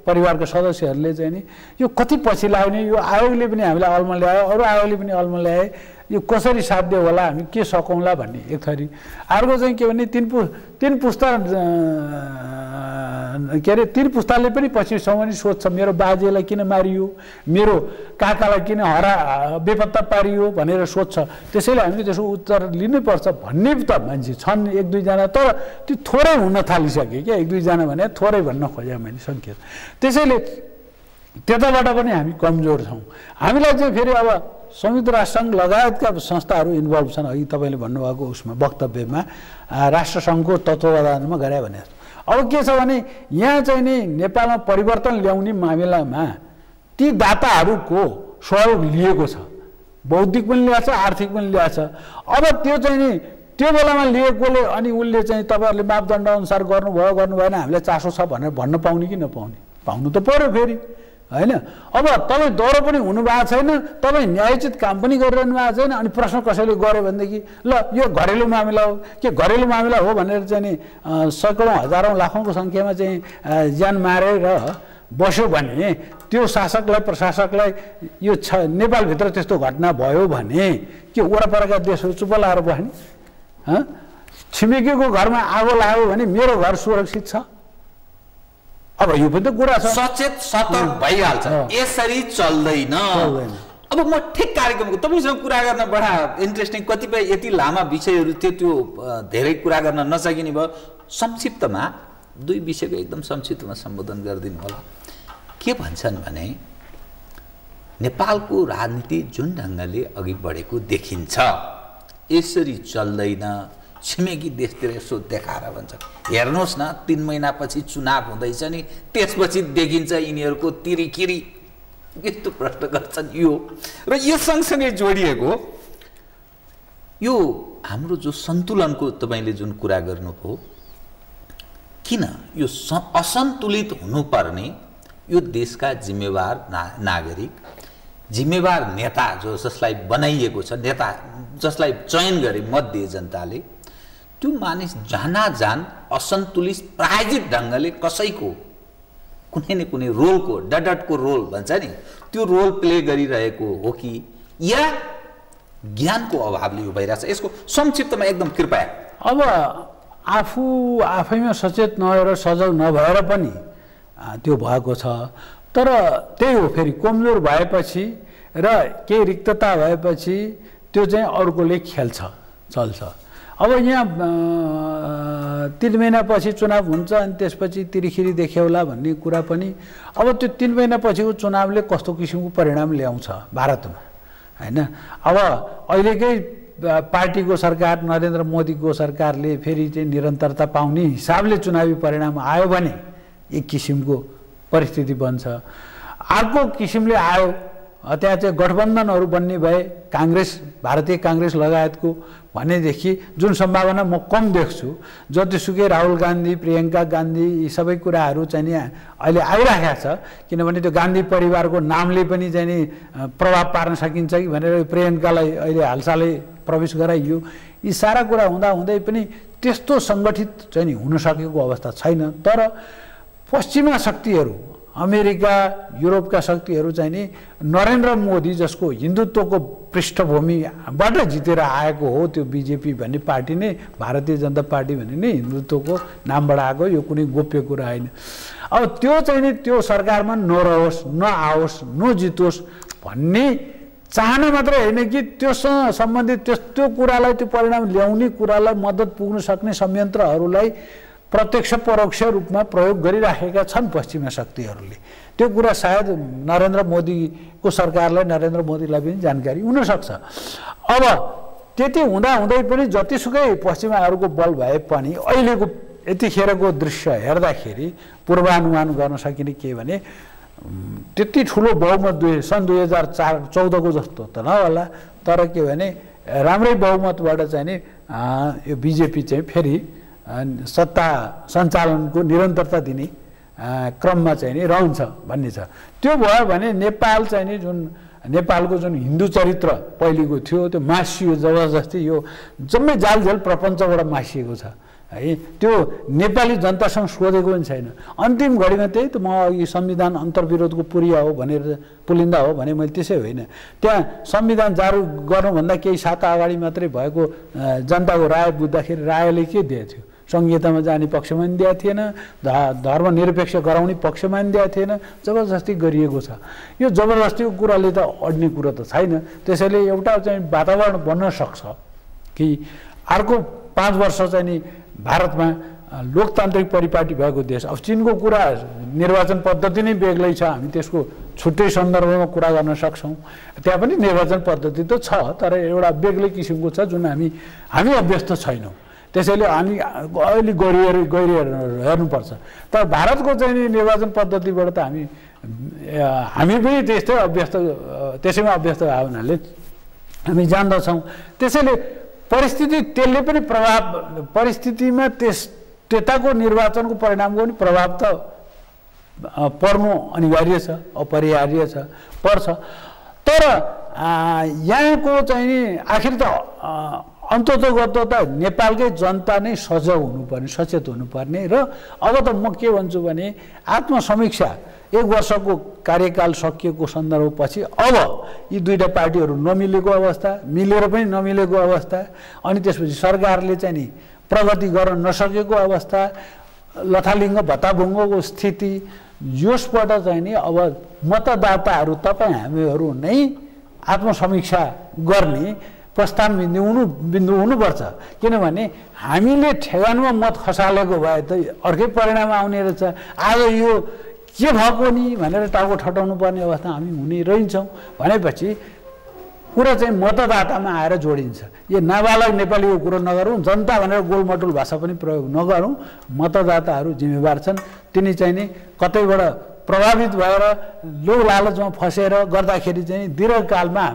परिवारका सदस्यहरूले चाहिँ नि यो कति पछि लाग्ने, यो आयोगले पनि हामीलाई अल्म ल्यायो, अरू आयोगले पनि अल्म ल्याए, यो कसरी साध्य होला, हामी के सकौँला भन्ने एक थरी। अर्को चाहिँ के भने तीन पुस्ताले पनि पछि पनि सोध्छ मेरो बाजेलाई किन मारियो, मेरो काकालाई किन बेपत्ता पारियो भनेर सोध्छ। त्यसैले हामीले त्यसको उत्तर लिनैपर्छ भन्ने त मान्छे छन् एक दुईजना, तर त्यो थोरै हुन थालिसके क्या। एक दुईजना भने थोरै भन्न खोजेँ मैले सङ्केत। त्यसैले त्यताबाट पनि हामी कमजोर छौँ। हामीलाई चाहिँ फेरि अब संयुक्त राष्ट्रसङ्घ लगायतका संस्थाहरू इन्भल्भ छन्। अघि तपाईँले भन्नुभएको उसमा वक्तव्यमा राष्ट्रसङ्घको तत्त्वावधानमा गरे भने अब के छ भने यहाँ चाहिँ नि नेपालमा परिवर्तन ल्याउने मामिलामा ती दाताहरूको सहयोग लिएको छ, बौद्धिक पनि ल्याएको छ, आर्थिक पनि ल्याएको छ। अब त्यो चाहिँ नि त्यो बेलामा लिएकोले अनि उसले चाहिँ तपाईँहरूले मापदण्ड अनुसार गर्नुभयो भएन, हामीलाई चासो छ भनेर भन्न पाउने कि नपाउने? पाउनु त पर्यो फेरि होइन। अब तपाईँ दह्रो पनि हुनुभएको छैन, तपाईँ न्यायोचित काम पनि गरिरहनु भएको छैन। अनि प्रश्न कसैले गर्यो भनेदेखि ल यो घरेलु मामिला हो, के घरेलु मामिला हो भनेर चाहिँ नि सैकडौँ हजारौँ लाखौँको सङ्ख्यामा चाहिँ ज्यान मारेर बस्यो भने त्यो शासकलाई प्रशासकलाई यो नेपालभित्र त्यस्तो घटना भयो भने के वरपरका देशहरू चुप लाएर बस्ने? छिमेकीको घरमा आगो लाग्यो भने मेरो घर सुरक्षित छ? अब यो पनि त कुरा छ, सचेत सतर्क भइहाल्छ। यसरी चल्दैन। अब म ठिक कार्यक्रमको तपाईँसँग कुरा गर्न बडा इन्ट्रेस्टिङ, कतिपय यति लामा विषयहरू थियो, त्यो धेरै कुरा गर्न नसकिने भयो। संक्षिप्तमा दुई विषयको एकदम संक्षिप्तमा सम्बोधन गरिदिनु होला। के भन्छन् भने नेपालको राजनीति जुन ढङ्गले अघि बढेको देखिन्छ यसरी चल्दैन। छिमेकी देशतिर यसो देखाएर भन्छ हेर्नुहोस् न 3 महिनापछि चुनाव हुँदैछ नि, त्यसपछि देखिन्छ यिनीहरूको तिरिकिरी। यस्तो प्रश्न गर्छन् यो। र यो सँगसँगै जोडिएको यो हाम्रो जो सन्तुलनको तपाईँले जुन कुरा गर्नुभयो, किन यो असन्तुलित हुनुपर्ने, यो देशका जिम्मेवार नागरिक, जिम्मेवार नेता जसलाई बनाइएको छ, नेता जसलाई चयन गरे मत दिए जनताले, त्यो मानिस जान असन्तुलित प्रायोजित ढङ्गले कसैको कुनै न कुनै रोलको डडटको रोल भन्छ नि, त्यो रोल प्ले गरिरहेको हो कि या ज्ञानको अभावले यो भइरहेछ? यसको संक्षिप्तमा एकदम कृपया। अब आफू आफैमा सचेत नभएर सजग नभएर पनि त्यो भएको छ। तर त्यही हो, फेरि कमजोर भएपछि र केही रिक्तता भएपछि त्यो चाहिँ अर्कोले खेल्छ, चल्छ। अब यहाँ 3 महिनापछि चुनाव हुन्छ अनि त्यसपछि तिरिखिरी देख्यौला भन्ने कुरा पनि, अब त्यो 3 महिनापछिको चुनावले कस्तो किसिमको परिणाम ल्याउँछ भारतमा, हैन? अब अहिलेकै पार्टीको सरकार, नरेन्द्र मोदीको सरकारले फेरि चाहिँ निरन्तरता पाउने हिसाबले चुनावी परिणाम आयो भने एक किसिमको परिस्थिति बन्छ। अर्को किसिमले आयो, त्यहाँ चाहिँ गठबन्धनहरू बन्ने भए काङ्ग्रेस, भारतीय काङ्ग्रेस लगायतको भनेदेखि जुन सम्भावना म कम देख्छु, जतिसुकै राहुल गान्धी, प्रियङ्का गान्धी यी सबै कुराहरू चाहिँ नि अहिले आइरहेको छ। किनभने त्यो गान्धी परिवारको नामले पनि चाहिँ नि प्रभाव पार्न सकिन्छ कि भनेर प्रियङ्कालाई अहिले हालसालै प्रवेश गराइयो। यी सारा कुरा हुँदै पनि त्यस्तो सङ्गठित चाहिँ नि हुन सकेको अवस्था छैन। तर पश्चिमा शक्तिहरू, अमेरिका, युरोपका शक्तिहरू चाहिँ नि नरेन्द्र मोदी जसको हिन्दुत्वको पृष्ठभूमिबाट जितेर आएको हो, त्यो बिजेपी भन्ने पार्टी नै, भारतीय जनता पार्टी भन्ने नै हिन्दुत्वको नामबाट आएको, यो कुनै गोप्य कुरा होइन। अब त्यो चाहिँ नि त्यो सरकारमा नरहोस्, नआओस्, नजितोस् भन्ने चाहना मात्रै होइन कि त्योसँग सम्बन्धित त्यो कुरालाई, त्यो परिणाम ल्याउने कुरालाई मद्दत पुग्न सक्ने संयन्त्रहरूलाई प्रत्यक्ष परोक्ष रूपमा प्रयोग गरिराखेका छन् पश्चिमा शक्तिहरूले। त्यो कुरा सायद नरेन्द्र मोदीको सरकारलाई, नरेन्द्र मोदीलाई पनि जानकारी हुनसक्छ। अब त्यति हुँदै पनि जतिसुकै पश्चिमाहरूको बल भए पनि अहिलेको यतिखेरको दृश्य हेर्दाखेरि पूर्वानुमान गर्न सकिने के भने त्यति ठुलो बहुमत सन् 2014को जस्तो त नहोला, तर के भने राम्रै बहुमतबाट चाहिँ नि यो बिजेपी चाहिँ फेरि सत्ता सञ्चालनको निरन्तरता दिने क्रममा चाहिँ नि रहन्छ भन्ने छ। त्यो भयो भने नेपाल चाहिँ नि नेपालको जुन हिन्दू चरित्र पहिलेको थियो त्यो मासियो, जबरजस्ती यो जम्मै जालझेल प्रपञ्चबाट मासिएको छ है। त्यो नेपाली जनतासँग सोधेको पनि छैन। अन्तिम घडीमा त्यही त म अघि संविधान अन्तर्विरोधको पुलिन्दा हो भने मैले त्यसै होइन, त्यहाँ संविधान जारी गर्नुभन्दा केही साता अगाडि मात्रै भएको जनताको राय बुझ्दाखेरि रायले के दिएको थियो? संहितामा जाने पक्षमा पनि दिएको थिएन, धर्मनिरपेक्ष गराउने पक्षमा पनि दिएको थिएन, जबरजस्ती गरिएको छ। यो जबरजस्तीको कुराले त अड्ने कुरो त छैन। त्यसैले एउटा चाहिँ वातावरण बन्न सक्छ कि अर्को 5 वर्ष चाहिँ नि भारतमा लोकतान्त्रिक परिपाटी भएको देश। अब चीनको कुरा निर्वाचन पद्धति नै बेग्लै छ, हामी त्यसको छुट्टै सन्दर्भमा कुरा गर्न सक्छौँ। त्यहाँ पनि निर्वाचन पद्धति त छ, तर एउटा बेग्लै किसिमको छ जुन हामी अभ्यस्त छैनौँ। त्यसैले हामी अहिले हेर्नुपर्छ। तर भारतको चाहिँ निर्वाचन पद्धतिबाट त हामी पनि त्यसैमा अभ्यस्त भएको हुनाले हामी जान्दछौँ। त्यसैले त्यसले पनि परिस्थितिमा त्यताको निर्वाचनको परिणामको पनि प्रभाव त पर्नु अनिवार्य छ, अपरिहार्य छ, पर्छ। तर यहाँको चाहिँ नि आखिर त अन्ततोगत त नेपालकै जनता नै सजग हुनुपर्ने, सचेत हुनुपर्ने। र अब त म के भन्छु भने आत्मसमीक्षा 1 वर्षको कार्यकाल सकिएको सन्दर्भपछि अब यी दुईटा पार्टीहरू नमिलेको अवस्था, मिलेर पनि नमिलेको अवस्था, अनि त्यसपछि सरकारले चाहिँ नि प्रगति गर्न नसकेको अवस्था, लथालिङ्ग भत्ताभुङ्गको स्थिति यसबाट चाहिँ नि अब मतदाताहरू तपाईँ हामीहरू नै आत्मसमीक्षा गर्ने प्रस्थान बिन्दु हुनुपर्छ। किनभने हामीले ठेगानमा मत खसालेको भए त अर्कै परिणाम आउने रहेछ। आज यो के भएको नि भनेर टाउको ठटाउनु पर्ने अवस्था हामी हुने रहन्छौँ भनेपछि कुरा चाहिँ मतदातामा आएर जोडिन्छ। यो नाबालक नेपालीको कुरो नगरौँ, जनता भनेर गोलमटोल भाषा पनि प्रयोग नगरौँ। मतदाताहरू जिम्मेवार छन्। तिनी चाहिँ नि कतैबाट प्रभावित भएर लोभ लालचमा फसेर गर्दाखेरि चाहिँ दीर्घकालमा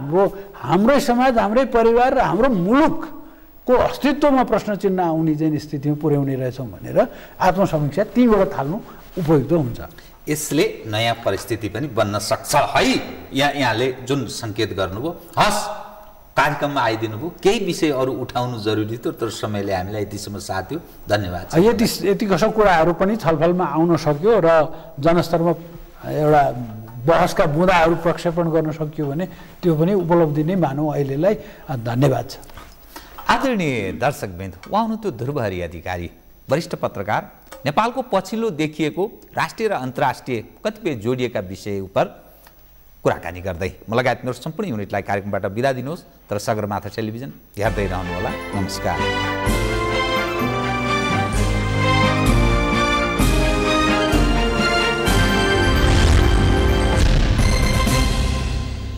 हाम्रै समाज, हाम्रै परिवार र हाम्रो मुलुकको अस्तित्वमा प्रश्न चिन्ह आउने चाहिँ स्थितिमा पुर्याउने रहेछौँ भनेर आत्मसमीक्षा तीबाट थाल्नु उपयुक्त हुन्छ। यसले नयाँ परिस्थिति पनि बन्न सक्छ है। यहाँले जुन सङ्केत गर्नुभयो, हस् कार्यक्रममा आइदिनु भयो। केही विषय अरू उठाउनु जरुरी थियो तर समयले हामीलाई यतिसम्म साथ दियो। धन्यवाद। यति कसो कुराहरू पनि छलफलमा आउन सक्यो र जनस्तरमा एउटा बहसका बुँदाहरू प्रक्षेपण गर्न सकियो भने त्यो पनि उपलब्धि नै मानौँ अहिलेलाई। धन्यवाद छ। आदरणीय दर्शकवृन्द, उहाँ हुनुहुन्थ्यो ध्रुवहरि अधिकारी, वरिष्ठ पत्रकार, नेपालको पछिल्लो देखिएको राष्ट्रिय र अन्तर्राष्ट्रिय कतिपय जोडिएका विषय उप कुराकानी गर्दै म लगायत मेरो सम्पूर्ण युनिटलाई कार्यक्रमबाट बिदा दिनुहोस्। तर सगरमाथा टेलिभिजन हेर्दै रहनुहोला। नमस्कार।